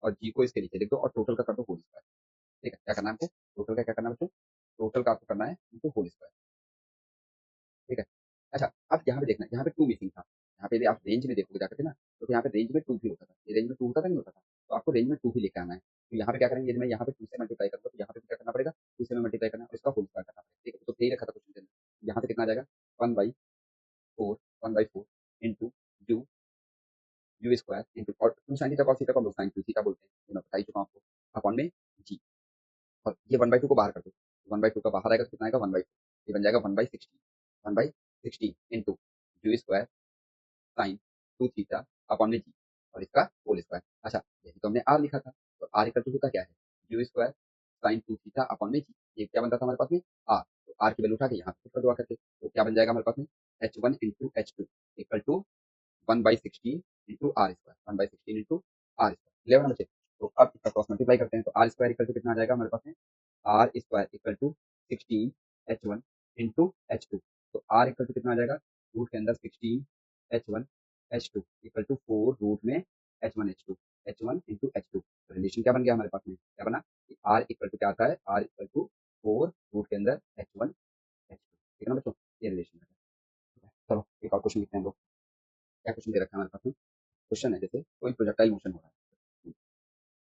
और जी को इसके नीचे लिख दो, और टोटल का कर दो होल स्क्वायर, ठीक है? क्या करना है हमको, टोटल का क्या करना है बच्चों, टोटल का आपको करना है इनटू होल स्क्वायर, ठीक है? अच्छा अब यहाँ पे देखना, यहाँ पे 2 मिसिंग था, यहाँ पे यदि आप रेंज में देखोगे जाकर के ना, तो यहाँ पे रेंज में 2 भी होता था, ये रेंज में 2 होता था, नहीं होता था? तो आपको रेंज में 2 ही लेके आना है। तो यहाँ पे क्या करेंगे, यदि मैं यहाँ पे 2 से मल्टीप्लाई करूँगा तो यहाँ पे भी क्या करना पड़ेगा, 2 से मैं मल्टीप्लाई करना है और इसका होल स्क्वायर करना पड़ेगा, ठीक है? तो 3 रखा था क्वेश्चन के अंदर, यहाँ से कितना आ जाएगा, 1/4, 1/4 into you, you square into, और 2 साइन थीटा कॉस थीटा को हम लोग साइन 2 थीटा बोलते हैं, ये मैं बता ही चुका हूँ आपको, अपॉन में जी, और ये 1/2 को बाहर कर दो, 1/2 का बाहर आएगा तो कितना आएगा, 1/4, ये बन जाएगा 1/16, 1/16 into you square sine 2 theta upon में जी, और इसका होल स्क्वायर। अच्छा यही तो हमने आर लिखा था, तो आर इक्वल टू होता क्या है, you square sine 2 theta upon में जी, ये क्या बनता था हमारे पास में, आर, तो आर की वैल्यू उठा के यहाँ पे कर दो आकर के, तो क्या बन जाएगा हमारे पास में, h1 into h2 equal to 1/16 into r square, 1/16 into r square, level बचे। तो अब इसका क्रॉस मल्टीप्लाई करते हैं, तो आर स्क्वायर इक्वल टू कितना आ जाएगा हमारे पास में, r square equal to 16 h1 into h2, तो आर इक्वल टू कितना आ जाएगा, रूट के अंदर 16 h1 h2 equal to 4 root में h1 h2, h1 into h2, relation क्या बन गया हमारे पास में, क्या बना, आर इक्वल टू क्या आता है, आर इक्वल टू 4 रूट के अंदर h1 h2, ठीक है ना बच्चों? ये रिलेशन है। चलो एक और क्वेश्चन लिखते हैं हम लोग। क्या क्वेश्चन दे रखा है हमारे पास में? क्वेश्चन है जैसे कोई प्रोजेक्टाइल मोशन हो रहा है,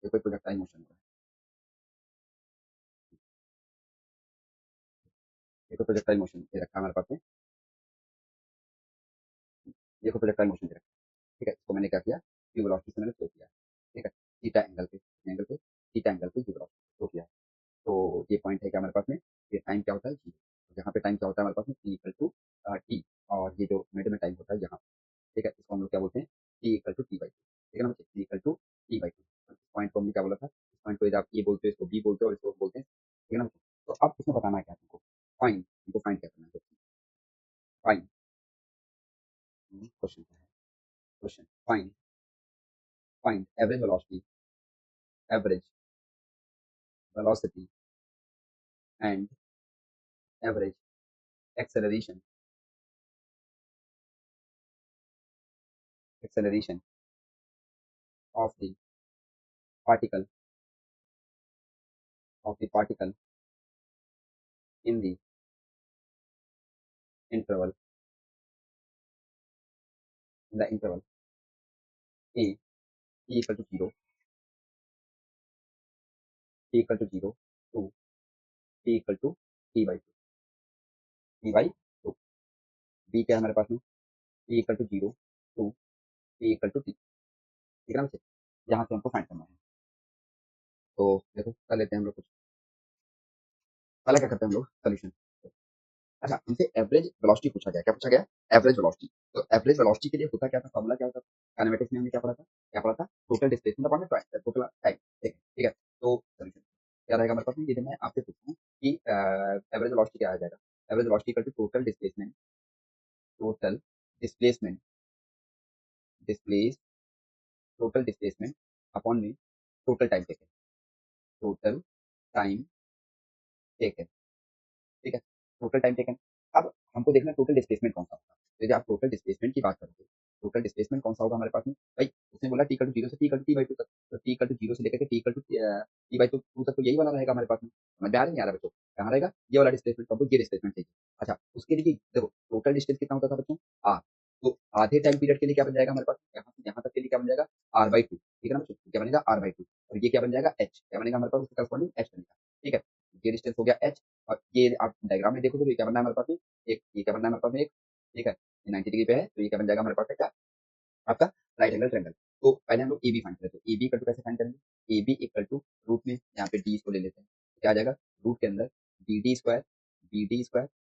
ये कोई प्रोजेक्टाइल मोशन हो रहा है, ये कोई प्रोजेक्टाइल मोशन दे रखा है हमारे पास में, ये कोई प्रोजेक्टाइल मोशन दे रखा है, ठीक है? इसको मैंने क्या किया, v वेलोसिटी से मैंने शो किया, ठीक है? थीटा एंगल पे, एंगल पे, थीटा एंगल पे v वेलोसिटी शो किया। तो ये पॉइंट है क्या हमारे पास में, ये टाइम क्या होता है जीरो, यहाँ पे टाइम क्या होता है हमारे पास में, टी इक्वल टू टी, और ये जो मिड में टाइम होता है यहाँ, ठीक है? इसको हम लोग क्या बोलते हैं, t equal to t by two, ठीक है ना बच्चे? T equal to t by two. इस पॉइंट को हमने क्या बोला था, इस पॉइंट को इधर आप ए बोलते हो, इसको बी बोलते हो, और इसको बोलते हैं, ठीक है ना बच्चे? तो अब इसमें बताना है क्या तुमको, फाइन, हमको फाइन क्या करना है, फाइन, क्वेश्चन है, question fine, fine average velocity, average velocity and average acceleration, acceleration of the particle, of the particle in the interval, in the interval a t equal to 0, t equal to 0 to t equal to t by 2, t by 2, b क्या है हमारे पास में, t equal to 0 to t equal to t, ठीक है ना बच्चे? यहाँ से हमको फाइंड करना है। तो देखो कर लेते हैं हम लोग कुछ, पहले क्या करते हैं हम लोग सोल्यूशन। अच्छा, हमसे एवरेज वेलोसिटी पूछा गया, क्या पूछा गया, एवरेज वेलोसिटी। तो एवरेज वेलोसिटी के लिए होता क्या था, फॉर्मूला क्या होता था, काइनेमेटिक्स में हमने क्या पढ़ा था, क्या पढ़ा था, total displacement upon total time, ठीक है? तो सोल्यूशन क्या रहेगा हमारे पास में, यदि मैं आपसे पूछूं कि एवरेज वेलोसिटी क्या आ जाएगा, average velocity equal to total displacement, total displacement, displace, total displacement upon में total time taken, total time taken, ठीक है? Total time taken. अब हमको देखना है टोटल डिस्प्लेसमेंट कौन सा होगा। तो यदि आप टोटल डिस्प्लेसमेंट की बात करोगे, टोटल डिस्प्लेसमेंट कौन सा होगा हमारे पास में, भाई उसने बोला टी इक्वल टू जीरो से t equal to t by two तक, तो टी इक्वल टू जीरो से लेकर के t equal to t by two तक, तो यही वाला रहेगा हमारे पास में। समझ में आ रहा है नहीं आ रहा बच्चों, कहाँ रहेगा ये वाला डिस्प्लेसमेंट, तो ये डिस्प्लेसमेंट चाहिए। अच्छा, उसके लिए देखो टोटल डिस्टेंस कितना होता था बच्चों, आर, तो आधे टाइम पीरियड के लिए क्या बन जाएगा हमारे पास, यहाँ से यहाँ तक के लिए क्या बन जाएगा, आर बाई टू, ठीक है ना बच्चों? क्या बनेगा, आर बाई टू, और ये क्या बन जाएगा, एच, क्या बनेगा हमारे पास, उसके करस्पॉन्डिंग एच बनेगा, ठीक है? ये डिस्टेंस हो गया एच, और ये आप डायग्राम में देखोगे तो ये क्या बनना है हमारे पास में, एक ये क्या बनना है हमारे पास में, एक, ठीक है? ये 90 डिग्री पे है, तो ये क्या बन जाएगा हमारे पास में, क्या आपका राइट एंगल ट्रायंगल। तो पहले हम लोग ए बी फाइंड करते हैं, ए बी इक्वल टू कैसे फाइंड करेंगे, A B equal to root में यहाँ पे डी इसको ले लेते हैं, क्या आ जाएगा, रूट के अंदर B D square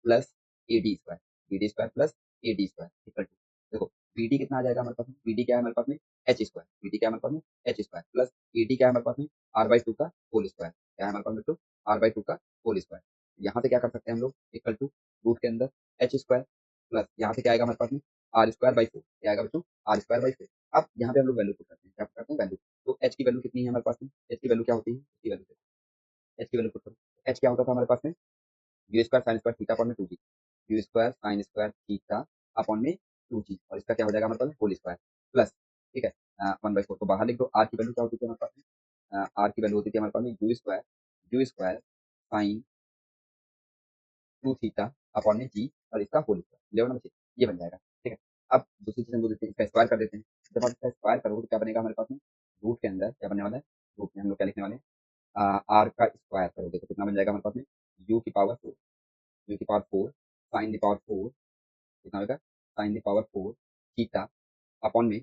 plus A D square, B D square plus A D square equal to, देखो बी डी कितना आ जाएगा हमारे पास में, बी डी क्या है हमारे पास में, एच स्क्वायर, बी डी क्या है हमारे पास में, H square plus A D क्या है हमारे पास में, आर बाई टू का होल स्क्वायर, क्या है हमारे पास में, तो आर बाई टू का होल स्क्वायर। यहाँ से क्या कर सकते हैं हम लोग, इक्वल टू रूट के अंदर एच स्क्वायर प्लस यहाँ से क्या आएगा हमारे पास में, आर स्क्वायर बाई फोर, क्या आएगा बच्चों, आर स्क्वायर बाई फोर। अब यहाँ पे हम लोग वैल्यू पुट करते हैं, क्या पुट करते हैं, वैल्यू। तो एच की वैल्यू कितनी है हमारे पास में, एच की वैल्यू क्या होती है, एच की वैल्यू पुट करो, एच क्या होता था हमारे पास में, you square sine square theta upon में two G, U square sine square theta upon में टू जी, और इसका क्या हो जाएगा हमारे पास होल स्क्वायर प्लस, ठीक है, वन बाई फोर। तो बाहर लिख दो, आर की वैल्यू क्या होती थी हमारे पास में, आर की वैल्यू होती थी हमारे पास में you square sine two theta upon में जी, और इसका होल स्क्वायर ले ना, ये बन जाएगा, ठीक है? अब दूसरी चीज हम लोग देखते हैं, इसका स्क्वायर कर देते हैं। जब आप इसका स्क्वायर करोगे तो क्या बनेगा हमारे पास में, रूट के अंदर क्या बनने वाला है, रूट में हम लोग क्या लिखने वाले हैं, आर का स्क्वायर करोगे तो कितना बन जाएगा हमारे पास में, यू की पावर फोर, यू की power four sine the power four, कितना होगा, sine the power four theta upon में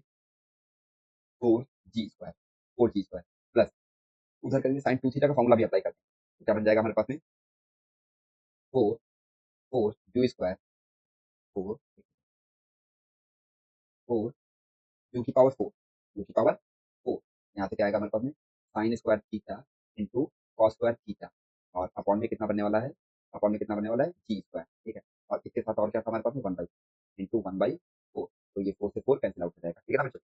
four G square, four G square plus उधर करेंगे साइन टू थीटा का फॉर्मूला भी अप्लाई करते हैं, तो क्या बन जाएगा हमारे पास में, four, four U square, four, four U की पावर फोर, यू की पावर फोर, यहाँ से क्या आएगा हमारे पास में, sign square theta into cos square theta, और अपॉन में कितना बनने वाला है, अपॉन में कितना बनने वाला है, जी स्क्वायर, ठीक है? और इसके साथ और क्या था हमारे पास में, one by into one by four, तो ये फोर से फोर कैंसिल आउट हो जाएगा, ठीक है ना बच्चों?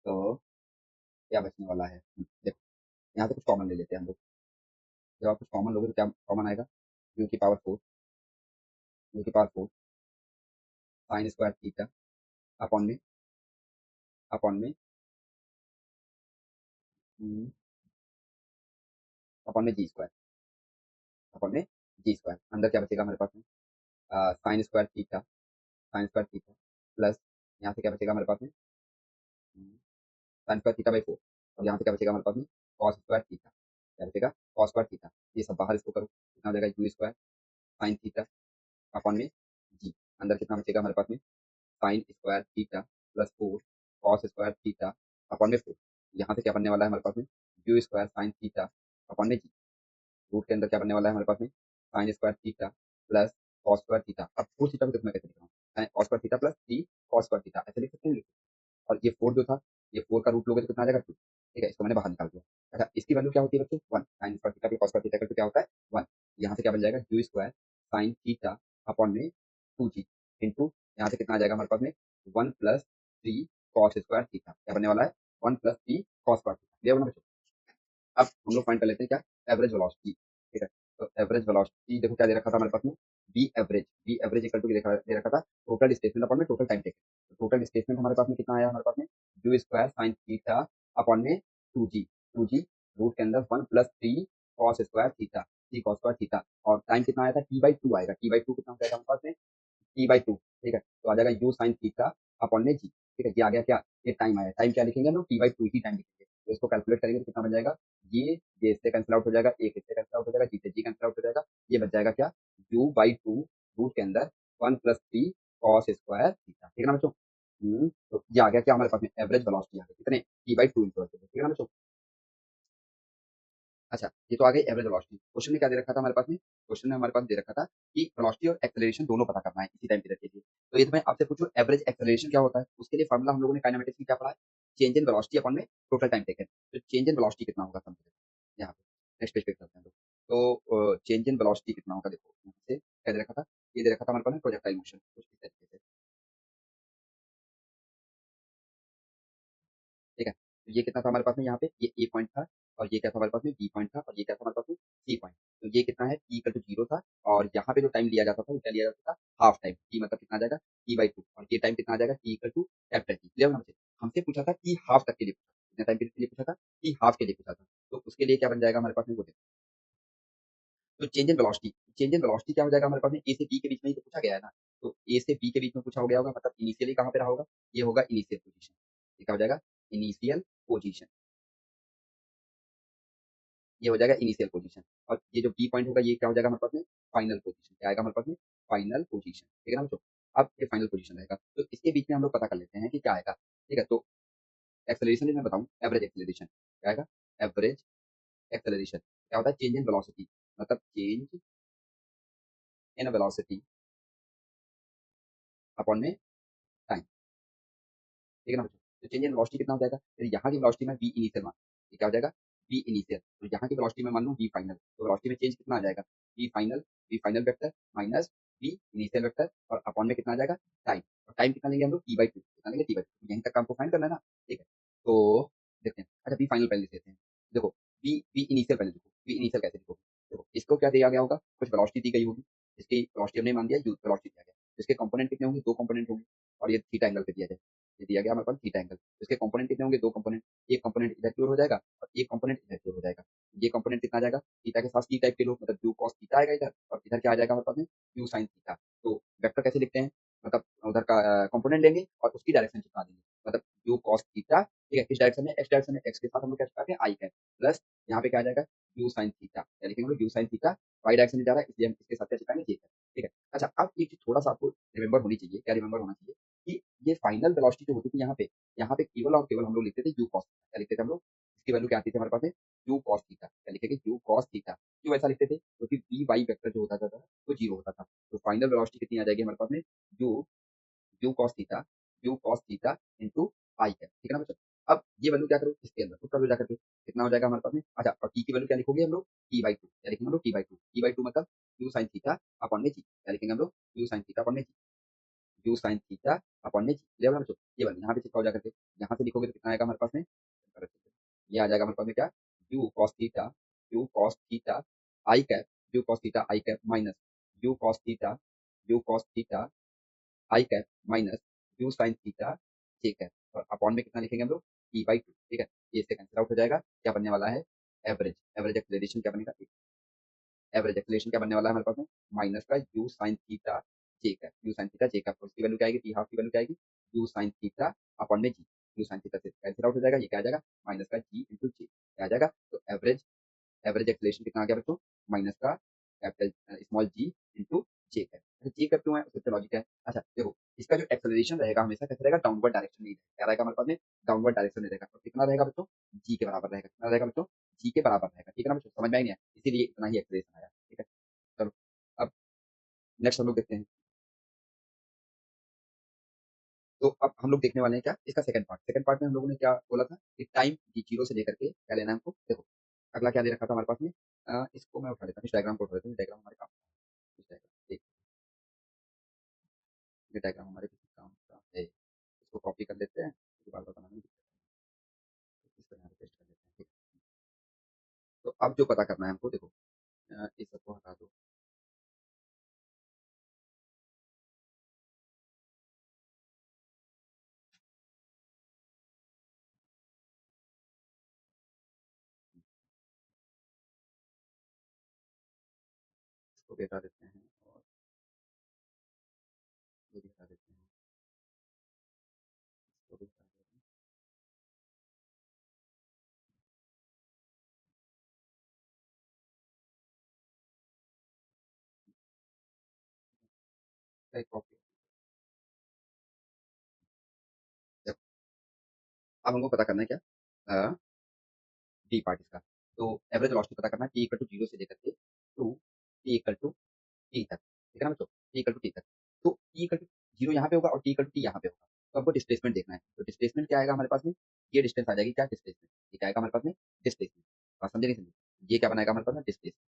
तो क्या बचने वाला है, देखो यहाँ से कुछ कॉमन ले लेते हैं हम लोग। जब आप कुछ कॉमन लोगे तो क्या कॉमन आएगा, यू की पावर फोर, यू की power four sign square theta upon में, अपॉन में अपॉन में जी स्क्वायर, अपॉन में जी स्क्वायर। अंदर क्या बचेगा हमारे पास में sign square theta, sign square theta plus यहाँ से क्या बचेगा हमारे पास में साइन स्क्वायर थीटा बाई 4 और यहाँ पे क्या बचेगा हमारे पास में कॉस स्क्वायर थीटा। क्या बचेगा कॉस स्क्वायर थीटा। ये सब बाहर इसको करो, कितना हो जाएगा u square sign theta upon में जी। अंदर कितना बचेगा हमारे पास में sign square theta plus 4 cos square theta upon में 4। यहाँ से क्या बनने वाला है हमारे पास में you square sign theta upon में जी। रूट के अंदर क्या बनने वाला है हमारे पास में sign square theta plus cos square theta. अब फोर थीटा को देखो मैं कैसे लिख रहा हूँ cos square theta plus three cos square theta ऐसे लिख सकते हैं। और ये 4 जो था, ये 4 का रूट लोगे तो कितना आ जाएगा 2। ठीक है, इसको मैंने बाहर निकाल दिया। अच्छा, इसकी वैल्यू क्या होती है बच्चों 1 sign square theta plus cos square theta का क्या होता है 1। यहाँ से क्या बन जाएगा u square sign theta upon में 2g इंटू यहाँ से कितना आ जाएगा हमारे पास में 1 प्लस 3 कॉस स्क्वायर थीटा। क्या बनने वाला है 1 plus 3 cos square theta. Clear होना बच्चों। अब हम लोग फाइंड कर लेते हैं क्या एवरेज वेलोसिटी। ठीक है, तो एवरेज वेलोसिटी देखो क्या दे रखा था हमारे पास में बी एवरेज इक्वल टू दे रखा था टोटल डिस्प्लेसमेंट अपॉन में total time taken. Total displacement हमारे पास में कितना आया हमारे पास में you square sign theta upon में 2g रूट के अंदर 1 plus 3 cos square theta, three cos square theta. और टाइम कितना आया था t/2 आएगा। t/2 कितना हो जाएगा हमारे पास में t/2। ठीक है, तो आ जाएगा यू साइन थीटा अपॉन में जी। ठीक है, ये आ गया क्या ये टाइम आया। टाइम क्या लिखेंगे हम लोग t/2 ही टाइम लिखेंगे। तो इसको कैलकुलेट करेंगे तो कितना बन जाएगा ये इससे कैंसिल आउट हो जाएगा, एक इससे कैंसिल आउट हो जाएगा, जी से जी कैंसिल आउट हो जाएगा। ये बच जाएगा क्या u/2 रूट के अंदर 1 प्लस 3 कॉस स्क्वायर थीटा। ठीक है ना बच्चों। तो ये आ गया क्या हमारे पास में एवरेज वेलोसिटी आ गया कितने t/2 इंटू। ठीक है ना बच्चों। अच्छा, ये तो आ गई एवरेज वेलोसिटी। क्वेश्चन में क्या दे रखा था हमारे पास में क्वेश्चन में हमारे पास दे रखा था कि वेलोसिटी और एक्सेलरेशन दोनों पता करना है इसी टाइम पीरियड के लिए। तो ये तो मैं आपसे पूछूं एवरेज एक्सेलरेशन क्या होता है, उसके लिए फार्मूला हम लोगों ने काइनेमेटिक्स में क्या पढ़ा है चेंज इन वेलोसिटी अपॉन में टोटल टाइम टेकन। तो चेंज इन वेलोसिटी कितना होगा समझो यहाँ पे नेक्स्ट पेज पे करते हैं हम लोग। तो चेंज इन वेलोसिटी कितना होगा देखो यहाँ से क्या दे रखा था ये दे रखा था हमारे पास में प्रोजेक्टाइल मोशन कुछ इस तरीके से। ठीक है, तो ये कितना था हमारे पास में यहाँ पे ये ए पॉइंट था और ये क्या था हमारे पास में बी पॉइंट था और ये क्या था हमारे पास में सी पॉइंट। तो ये कितना है टी इक्वल टू जीरो था और यहाँ पे जो टाइम लिया जाता था वो क्या लिया जाता था हाफ टाइम। टी मतलब कितना आ जाएगा t/2 और ये टाइम कितना आ जाएगा t equal to capital T. Clear हमसे हमसे पूछा था टी हाफ तक के लिए पूछा कितने टाइम पीरियड के लिए पूछा था टी हाफ के लिए पूछा था। तो उसके लिए क्या बन जाएगा हमारे पास में वो देखो। तो चेंज इन वेलोसिटी क्या हो जाएगा हमारे पास में ए से बी के बीच में ही तो पूछा गया है ना। तो ए से बी के बीच में पूछा हो गया होगा मतलब इनिशियली कहाँ पे रहा होगा ये होगा इनिशियल पोजीशन। ये क्या हो जाएगा इनिशियल पोजीशन। ये हो जाएगा इनिशियल पोजीशन और ये जो बी पॉइंट होगा ये क्या हो जाएगा हमारे पास में फाइनल पोजीशन। क्या आएगा हमारे पास में फाइनल पोजीशन। ठीक है ना बच्चों। अब ये फाइनल पोजीशन रहेगा तो इसके बीच में हम लोग पता कर लेते हैं कि क्या आएगा। ठीक है, तो एक्सेलरेशन मैं बताऊं एवरेज एक्सेलरेशन क्या आएगा एवरेज एक्सेलरेशन क्या होता है चेंज इन वेलोसिटी मतलब चेंज इन वेलोसिटी अपॉन में टाइम। ठीक है ना बच्चों। तो चेंज इन वेलोसिटी कितना हो जाएगा यदि यहाँ की वेलोसिटी में वी इनिशियल मान ये क्या हो जाएगा वी इनिशियल तो यहाँ की वेलोसिटी में मान लूँ वी फाइनल तो वेलोसिटी में चेंज कितना आ जाएगा v final vector minus v initial vector और अपॉन में कितना आ जाएगा टाइम। और टाइम कितना लेंगे हम लोग t/2 कितना लेंगे t/2 यहीं तक का हमको फाइंड करना है ना। ठीक है, तो देखते हैं। अच्छा वी फाइनल पहले लेते हैं। देखो वी इनिशियल पहले देखो वी इनिशियल कैसे देखो। देखो इसको क्या दिया गया होगा कुछ वेलोसिटी दी गई होगी इसकी वेलोसिटी हमने मान दिया वेलोसिटी दिया गया इसके कंपोनेंट कितने होंगे दो कंपोनेंट होंगे और ये थीटा एंगल पे दिया जाए ये दिया गया हमारे पास थीटा एंगल। इसके कंपोनेंट कितने होंगे दो कंपोनेंट एक कंपोनेंट इधर की ओर हो जाएगा और एक कंपोनेंट इधर की ओर हो जाएगा। ये कंपोनेंट कितना आ जाएगा थीटा के साथ टी टाइप के लो मतलब यू कॉस थीटा आएगा इधर और इधर क्या आ जाएगा हमारे पास में यू साइन थीटा। तो वेक्टर कैसे लिखते हैं मतलब उधर का कंपोनेंट लेंगे और उसकी डायरेक्शन चिपका देंगे मतलब यू कॉस थीटा। ठीक है, किस डायरेक्शन में एक्स डायरेक्शन में एक्स के साथ हम लोग क्या चिपकाते हैं आई कैप प्लस यहाँ पे क्या आ जाएगा यू साइन थीटा क्या लिखेंगे हम लोग u sine theta y direction में जा रहा है इसलिए हम इसके साथ क्या चिपकाएंगे ये है। ठीक है, अच्छा अब एक चीज थोड़ा सा आपको रिमेंबर होनी चाहिए क्या रिमेंबर होना चाहिए कि ये फाइनल वेलोसिटी जो होती थी यहाँ पे केवल और केवल हम लोग लिखते थे यू कॉस क्या लिखते थे हम लोग इसकी वैल्यू क्या आती थी हमारे पास में यू कॉस थीटा क्या लिखेंगे यू कॉस थीटा। क्यों ऐसा लिखते थे क्योंकि वी वाई वेक्टर जो होता था वो जीरो होता था। तो फाइनल वेलोसिटी कितनी आ जाएगी हमारे पास में U U cos theta into I है। ठीक है ना बच्चों। अब ये वैल्यू क्या करो इसके अंदर तो करो जाकर के कितना हो जाएगा हमारे पास में। अच्छा और टी की वैल्यू क्या लिखोगे हम लोग t/2 क्या लिखेंगे हम लोग t/2 मतलब यू साइन थीटा अपॉन में जी क्या लिखेंगे हम लोग यू साइन थीटा अपॉन में यू साइन थीटा अपॉन में जी। क्लियर है बच्चों। ये वाला यहाँ पे चिपका हो जाकर के यहाँ से लिखोगे तो कितना आएगा हमारे पास में ये आ जाएगा हमारे पास में क्या you cos theta I cap you cos theta I cap minus you cos theta u cos theta I cap minus you sine theta J cap और अपॉन में कितना लिखेंगे हम लोग t/2। ठीक है, ये इससे कैंसिल आउट हो जाएगा क्या बनने वाला है एवरेज एक्सेलरेशन क्या बनेगा एवरेज एक्सेलरेशन क्या बनने वाला है हमारे पास में, माइनस का you sine theta J cap, you sine theta J cap, उसकी वैल्यू क्या आएगी, टी हाफ की वैल्यू क्या आएगी, यू साइन थीटा अपॉन में जी, यू साइन थीटा से कैंसिल आउट हो जाएगा, ये क्या आ जाएगा, माइनस का जी इंटू जे क्या आ जाएगा, तो एवरेज एवरेज एक्सेलरेशन कितना आ गया बच्चों, माइनस का कैपिटल स्मॉल जी इंटू जे कैप। अच्छा जी कैप क्यों है, उसका लॉजिक है, अच्छा देखो इसका जो एक्सेलरेशन रहेगा हमेशा कैसे रहेगा, डाउनवर्ड डायरेक्शन में क्या रहेगा हमारे पास में, डाउनवर्ड डायरेक्शन में रहेगा, तो कितना रहेगा बच्चों, जी के बराबर रहेगा, कितना रहेगा बच्चों, जी के बराबर रहेगा, ठीक है ना बच्चों, समझ में आई नहीं है, इसीलिए इतना ही एक्सेलरेशन आया, ठीक है। चलो अब नेक्स्ट हम लोग देखते हैं, तो अब हम लोग देखने वाले हैं क्या, इसका सेकंड पार्ट में हम लोगों ने क्या बोला था कि टाइम जीरो से लेकर के क्या लेना है हमको, देखो अगला क्या दे रखा था हमारे पास में, इसको मैं उठा लेता हूँ, इस डायग्राम को उठा लेता हूँ, डायग्राम हमारे काम, इस डायग्राम देख, ये डायग्राम हमारे किसी काम का है, इसको कॉपी कर लेते हैं, इसके बाद बनाने में दिक्कत है, इसको यहाँ पे पेस्ट कर लेते हैं, ठीक है। तो अब जो पता करना है हमको, देखो इस सबको हटा दो, इसको भी हटा देते हैं, और ये भी हटा देते हैं, इसको भी हटा देते हैं, एक कॉपी, देखो अब हमको पता करना है क्या, डी पार्ट इसका, तो एवरेज वेलोसिटी पता करना है, टी इक्वल टू जीरो से लेकर के to t equal to t तक, ठीक है ना बच्चों, टी इक्वल टू टी तक, तो टी इक्वल टू जीरो यहाँ पे होगा और टी इक्वल टू टी यहाँ पे होगा, तो हमको डिस्प्लेसमेंट देखना है, तो डिस्प्लेसमेंट क्या आएगा हमारे पास में, ये डिस्टेंस आ जाएगी क्या, डिस्प्लेसमेंट, ये क्या आएगा हमारे पास में, डिस्प्लेसमेंट, बात समझे नहीं समझे, ये क्या बनाएगा हमारे पास में, डिस्प्लेसमेंट,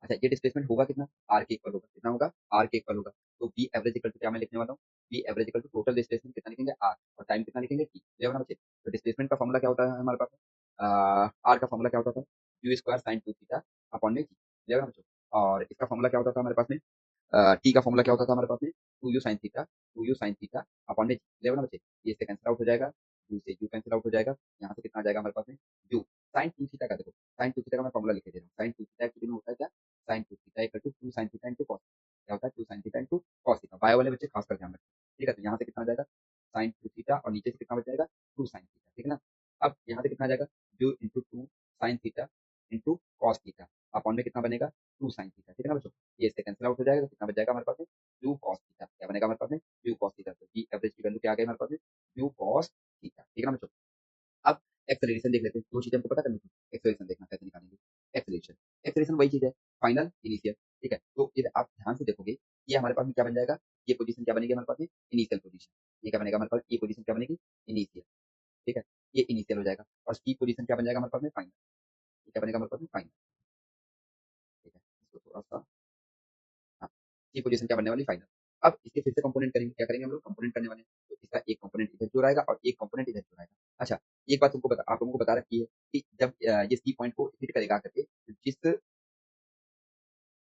अच्छा ये डिस्प्लेसमेंट होगा कितना, आर के इक्वल होगा, कितना होगा, आर के इक्वल होगा, तो बी एवरेज इक्वल टू क्या मैं लिखने वाला हूँ, v average equal to total displacement कितना लिखेंगे, आर, और टाइम कितना लिखेंगे, टी, ये होना बच्चे, तो डिस्प्लेसमेंट का फॉर्मूला क्या होता है हमारे पास, आर का फॉर्मूला क्या होता था, you square sine two theta upon में जी, ये होगा बच्चों, और इसका फॉर्मूला क्या होता था हमारे पास में, टी का फॉर्मूला क्या होता था हमारे पास में, two you sine theta upon में जी, ले ना बच्चे, ये से कैंसिल आउट हो जाएगा, यू से यू कैंसिल आउट हो जाएगा, यहाँ से कितना आ जाएगा हमारे पास में, यू साइन टू थीटा का, देखो साइन टू थीटा का मैं फॉर्मूला लिख के दे रहा हूँ, साइन टू थीटा एक्चुअली में होता है क्या, sine two theta equal to two sine theta into cos, क्या होता है, two sine theta into cos theta, bio वाले बच्चे खास कर ध्यान रखें, ठीक है, तो यहाँ से कितना आ जाएगा, साइन टू थीटा और नीचे से कितना बच जाएगा, टू साइन थीटा, ठीक है ना, अब यहाँ से कितना आ जाएगा, you into two sine theta into cos theta upon में कितना बनेगा, टू साइन थीटा, ठीक है ना बच्चों, ये इससे कैंसिल आउट हो जाएगा, तो कितना बच जाएगा हमारे पास में, यू कॉस थीटा, क्या बनेगा हमारे पास में, यू कॉस थीटा, तो जी एवरेज की वैल्यू क्या आ गई हमारे पास में, यू कॉस थीटा, ठीक है ना बच्चों। अब एक्सेलरेशन देख लेते हैं, दो चीजें हमको पता करनी थी, एक्सेलरेशन देखना कैसे निकालेंगे, एक्सेलरेशन, एक्सेलरेशन वही चीज है, फाइनल इनिशियल, ठीक है, तो ये आप ध्यान से देखोगे, ये हमारे पास में क्या बन जाएगा, ये पोजीशन क्या बनेगी हमारे पास में, इनिशियल पोजीशन, ये क्या बनेगा हमारे पास, ये पोजीशन क्या बनेगी, इनिशियल, ठीक है, ये इनिशियल हो जाएगा, और की पोजीशन क्या बन जाएगा हमारे पास में, फाइनल, ये क्या बनेगा हमारे पास में, फाइनल, ठीक है, इसको थोड़ा सा, हाँ, ये पोजीशन क्या बनने वाली, फाइनल। अब इसके फिर से कंपोनेंट करेंगे, क्या करेंगे हम लोग, कंपोनेंट करने वाले हैं, तो इसका एक कंपोनेंट इधर जो रहेगा और एक कंपोनेंट इधर जो रहेगा। अच्छा, एक बात तुमको बता, आप लोगों को बता रखी है कि जब ये सी पॉइंट को हिट करेगा करके, जिस,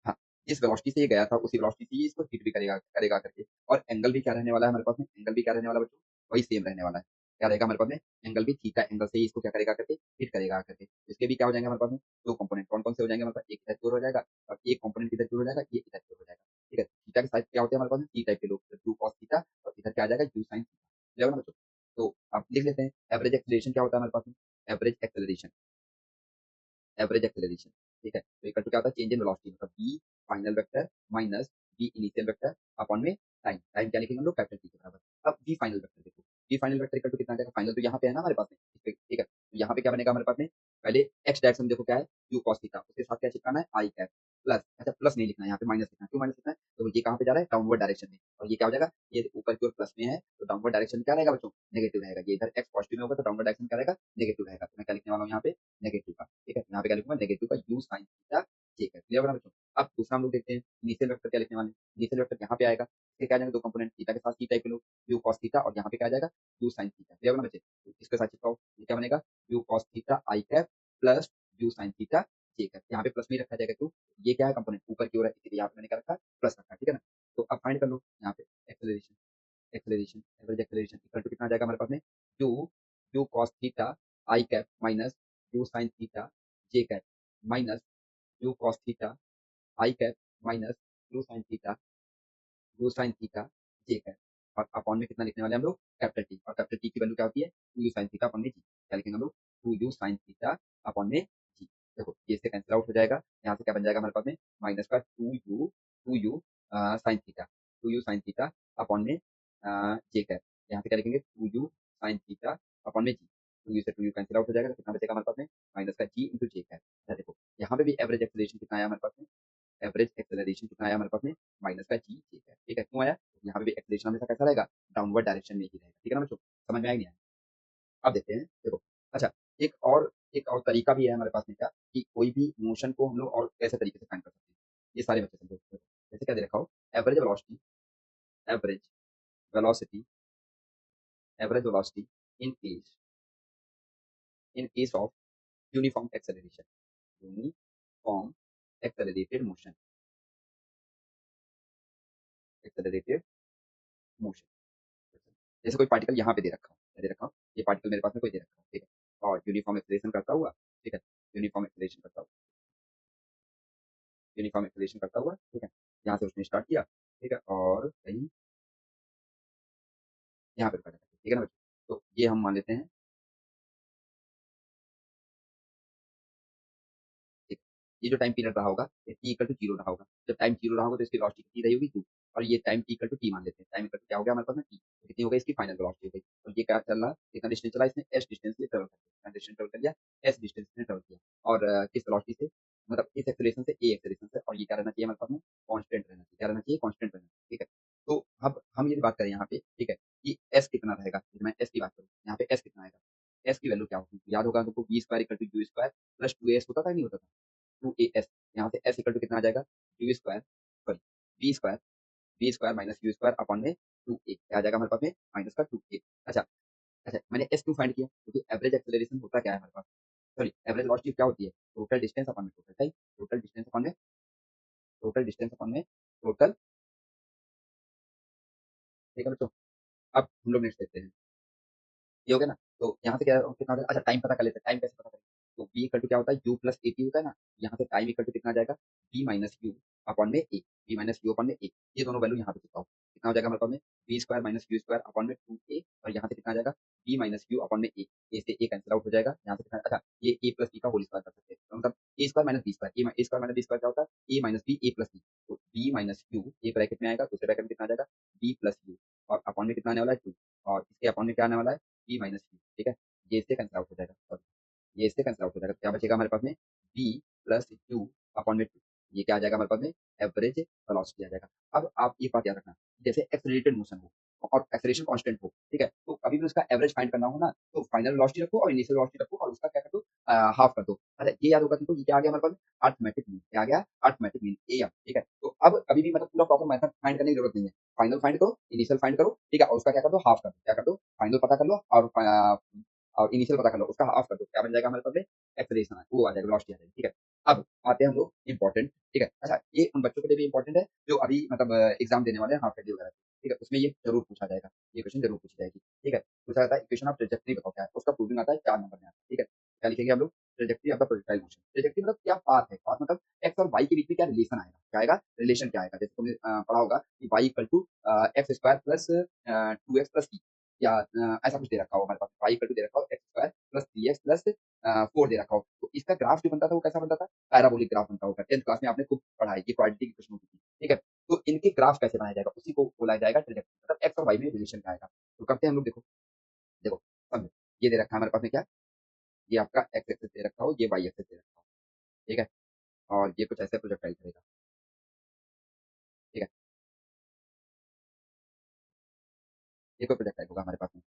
हाँ, जिस वेलोसिटी से ये गया था उसी वेलोसिटी से ये इसको हिट भी करेगा करेगा करके, और एंगल भी क्या रहने वाला है हमारे पास में, एंगल भी क्या रहने वाला है बच्चों, वही सेम रहने वाला है, क्या रहेगा हमारे पास में, एंगल भी थीटा एंगल से ही इसको क्या करेगा करके, हिट करेगा करके, इसके भी क्या हो जाएंगे हमारे पास में, दो कंपोनेंट, कौन कौन से हो जाएंगे हमारे पास, एक इधर की ओर हो जाएगा और एक कंपोनेंट इधर की ओर हो जाएगा, ये इधर की ओर हो जाएगा, ठीक है, थीटा के साइड क्या होते हैं हमारे पास में, टी टाइप के लोग, टू कॉस थीटा, और इधर क्या आ जाएगा, यू साइन थीटा, ना बच्चों, तो आप लिख लेते हैं, एवरेज एक्सेलरेशन क्या होता है हमारे पास में, एवरेज एक्सेलरेशन, एवरेज एक्सेलरेशन, ठीक है, तो इक्वल टू क्या होता है, चेंज इन वेलोसिटी, मतलब v final vector minus v initial vector upon में टाइम, टाइम क्या लिखेंगे हम लोग, कैपिटल टी के बराबर। अब v फाइनल वेक्टर देखो, v final vector equal to कितना आ जाएगा, फाइनल तो यहाँ पे है ना हमारे पास में, ठीक है, तो यहाँ पे क्या बनेगा हमारे पास में, पहले x डायरेक्शन में देखो क्या है, u cos थीटा, उसके साथ क्या चिपकाना है, i कैप प्लस, अच्छा प्लस नहीं लिखना है यहाँ पे, माइनस लिखना है, क्यों माइनस लिखना है, तो ये कहाँ पे जा रहा है, डाउनवर्ड डायरेक्शन में, और ये क्या हो जाएगा, ये ऊपर की ओर प्लस में है, तो डाउनवर्ड डायरेक्शन क्या रहेगा बच्चों, नेगेटिव रहेगा, ये इधर x पॉजिटिव में होगा तो डाउनवर्ड डायरेक्शन क्या रहेगा, नेगेटिव रहेगा, तो मैं क्या लिखने वाला हूँ यहाँ पे, नेगेटिव का, ठीक है, यहाँ पे क्या लिखूंगा, नेगेटिव का यू साइन थीटा, ठीक है, क्लियर बना बच्चों। अब दूसरा हम लोग देखते हैं, इनिशियल वेक्टर क्या लिखने वाले, इनिशियल वेक्टर यहाँ पे आएगा, इसके क्या आ जाएंगे, दो कंपोनेंट थीटा के साथ थीटा के लोग, यू कॉस थीटा, और यहाँ पे क्या आ जाएगा, यू साइन थीटा, क्लियर बना बच्चे, तो इसके साथ चिपकाओ, ये क्या बनेगा, you cos theta I cap plus you sine theta J cap, यहाँ पे प्लस में ही रखा जाएगा, तो ये क्या है, कंपोनेंट ऊपर की ओर है, इसलिए यहाँ पे मैंने क्या रखा, प्लस रखा, ठीक है ना, तो अब फाइंड कर लो यहाँ पे, acceleration, acceleration, average acceleration equal to कितना आ जाएगा हमारे पास में, U U cos theta I cap minus you sine theta J cap, minus you cos theta I cap minus you sine theta you sine theta J cap और upon में कितना लिखने वाले हैं हम लोग कैपिटल टी और कैपिटल टी की वैल्यू क्या होती है to you sine theta upon में जी क्या लिखेंगे हम लोग two you sine theta upon में जी देखो ये इससे कैंसिल आउट हो जाएगा यहाँ से क्या बन जाएगा हमारे पास में माइनस का two you sine theta two you sine theta upon में जे कैप यहाँ से क्या लिखेंगे two you sine theta upon में जी टू यू से टू यू कैंसिल आउट हो जाएगा तो कितना बचेगा हमारे पास में माइनस का जी इंटू जे कैप देखो यहाँ पे भी एवरेज एक्सेलरेशन कितना आया हमारे पास में एवरेज एक्सेलरेशन कितना आया हमारे पास में माइनस का जी ठीक है क्यों आया यहाँ पे भी एक्सेलरेशन हमेशा कैसा रहेगा डाउनवर्ड डायरेक्शन में ही रहेगा ठीक है ना बच्चों समझ में आएगी नहीं अब देखते हैं देखो अच्छा एक और तरीका भी है हमारे पास में क्या कि कोई भी मोशन को हम लोग और कैसे तरीके से फाइंड कर सकते हैं ये सारे बच्चे समझो जैसे क्या दे रखा हो average velocity average velocity average velocity in case of uniform acceleration uniform accelerated motion accelerated motion जैसे कोई पार्टिकल यहाँ पे दे रखा हूँ ये पार्टिकल मेरे पास में कोई दे रखा हूँ ठीक है और यूनिफॉर्म एक्सेलरेशन करता हुआ ठीक है यूनिफॉर्म एक्सेलरेशन करता हुआ यूनिफॉर्म एक्सेलरेशन करता हुआ ठीक है यहाँ से उसने स्टार्ट किया ठीक है और कहीं यहाँ पे रुका जाता है ठीक है ना बच्चों तो ये हम मान लेते हैं ठीक ये जो टाइम पीरियड रहा होगा ये टी इक्वल टू जीरो रहा होगा जब टाइम जीरो रहा होगा तो इसकी वेलोसिटी कितनी रही होगी टू और ये time t equal to t मान लेते हैं टाइम इक्वल टू क्या हो गया हमारे पास में टी कितनी हो गई इसकी फाइनल वेलोसिटी हो गई और ये क्या चल रहा कितना डिस्टेंस चला इसने एस डिस्टेंस से ट्रेवल कर कितना डिस्टेंस ट्रेवल कर लिया एस डिस्टेंस ने ट्रेवल किया और किस वेलोसिटी से मतलब इस एक्सेलरेशन से ए एक्सेलरेशन से और ये क्या रहना चाहिए हमारे पास में कांस्टेंट रहना चाहिए क्या रहना चाहिए कांस्टेंट रहना चाहिए ठीक है तो अब हम ये बात करें यहाँ पे ठीक है कि एस कितना रहेगा मैं एस की बात करूँ यहाँ पे एस कितना आएगा एस की वैल्यू क्या होगी याद होगा तुमको v square equal to u square plus two s होता था नहीं होता था टू ए एस यहाँ से एस इक्वल टू कितना आ जाएगा u square sorry v square minus u square upon में टू ए क्या आ जाएगा हमारे पास में माइनस का टू ए अच्छा अच्छा मैंने एस क्यों फाइंड किया क्योंकि एवरेज एक्सेलरेशन होता क्या है हमारे पास सॉरी एवरेज वेलोसिटी क्या होती है टोटल डिस्टेंस अपॉन में total time total distance upon में टोटल डिस्टेंस अपॉन में टोटल ठीक है बच्चों अब हम लोग नेक्स्ट देखते हैं ये हो गया ना तो यहाँ से क्या कितना हो अच्छा टाइम पता कर लेते हैं टाइम कैसे पता करें तो बी इक्वल टू क्या होता है यू प्लस ए टी होता है ना यहाँ से टाइम इक्वल टू कितना आ जाएगा बी माइनस यू अपॉन में a v minus u upon में ए ये दोनों वैल्यू यहाँ पे चिपकाओ कितना हो जाएगा हमारे पास में v square minus u square upon में टू ए और यहाँ से कितना आ जाएगा बी माइनस यू अपॉन में ए से ए कैंसिल आउट हो जाएगा यहाँ से कितना अच्छा ये ए प्लस बी का होल स्क्वायर कर सकते हैं तो मतलब a square minus b square a square minus b square क्या होता है a minus b a plus b तो v minus u a bracket में आएगा दूसरे ब्रैकेट में कितना आ जाएगा बी प्लस यू और अपॉन में कितना आने वाला है टू और इसके अपॉन में क्या आने वाला है बी माइनस यू ठीक है ये इससे कैंसिल आउट हो जाएगा सॉरी ये इससे कैंसिल आउट हो जाएगा तो क्या बचेगा हमारे पास में बी प्लस यू अपॉन में टू ये क्या आ जाएगा हमारे पास में एवरेज वेलोसिटी आ जाएगा अब आप ये बात याद रखना जैसे एक्सेलरेटेड मोशन हो और एक्सेलरेशन कांस्टेंट हो ठीक है तो कभी भी उसका एवरेज फाइंड करना हो ना तो फाइनल वेलोसिटी रखो और इनिशियल वेलोसिटी रखो और उसका क्या कर दो हाफ कर दो अच्छा ये याद होगा तुमको ये क्या आ गया हमारे पास अर्थमेटिक मीन क्या आ गया अर्थमेटिक मीन ए एम ठीक है तो अब कभी भी मतलब पूरा प्रॉपर मेथड फाइंड करने की जरूरत नहीं है फाइनल फाइंड करो इनिशियल फाइंड करो ठीक है और उसका क्या कर दो हाफ कर दो क्या कर दो फाइनल पता कर लो और इनिशियल पता कर लो उसका हाफ कर दो क्या बन जाएगा हमारे पास में एक्सेलरेशन वो आ जाएगा वेलोसिटी आ जाएगी ठीक है अब आते हैं हम लोग इंपॉर्टेंट ठीक है अच्छा ये उन बच्चों के लिए भी इंपॉर्टेंट है जो अभी मतलब एग्जाम देने वाले हैं हाफ ईयरली वगैरह ठीक है उसमें ये जरूर पूछा जाएगा ये क्वेश्चन जरूर पूछी जाएगी ठीक है पूछा जाता है इक्वेशन ऑफ ट्रेजेक्टरी बताओ क्या है उसका प्रूविंग आता है 4 नंबर में आता है ठीक है क्या लिखेंगे हम लोग trajectory of the projectile motion trajectory मतलब क्या पाथ है पाथ मतलब एक्स और वाई के बीच में क्या रिलेशन आएगा क्या आएगा रिलेशन क्या आएगा जैसे तुमने पढ़ा होगा कि Y equal to X square plus two X plus या ऐसा कुछ दे रखा हो हमारे पास वाई इक्वल टू दे रखा हो X square plus three X plus four दे रखा हो तो इसका ग्राफ जो बनता था वो कैसा बनता था पैराबोलिक ग्राफ बनता होगा 10th क्लास में आपने खूब पढ़ा है ये क्वाड्रेटिक इक्वेशन होती थी ठीक है तो इनके ग्राफ कैसे बनाया जाएगा उसी को बोला जाएगा ट्रेजेक्टरी मतलब एक्स और वाई में रिलेशन क्या आएगा तो करते हैं हम लोग देखो देखो समझो ये दे रखा है हमारे पास में क्या ये आपका एक्स एक्सेस दे रखा हो ये वाई एक्सेस दे रखा हो ठीक है और ये कुछ ऐसे प्रोजेक्टाइल करेगा ठीक है ये कोई प्रोजेक्टाइल होगा हमारे पास में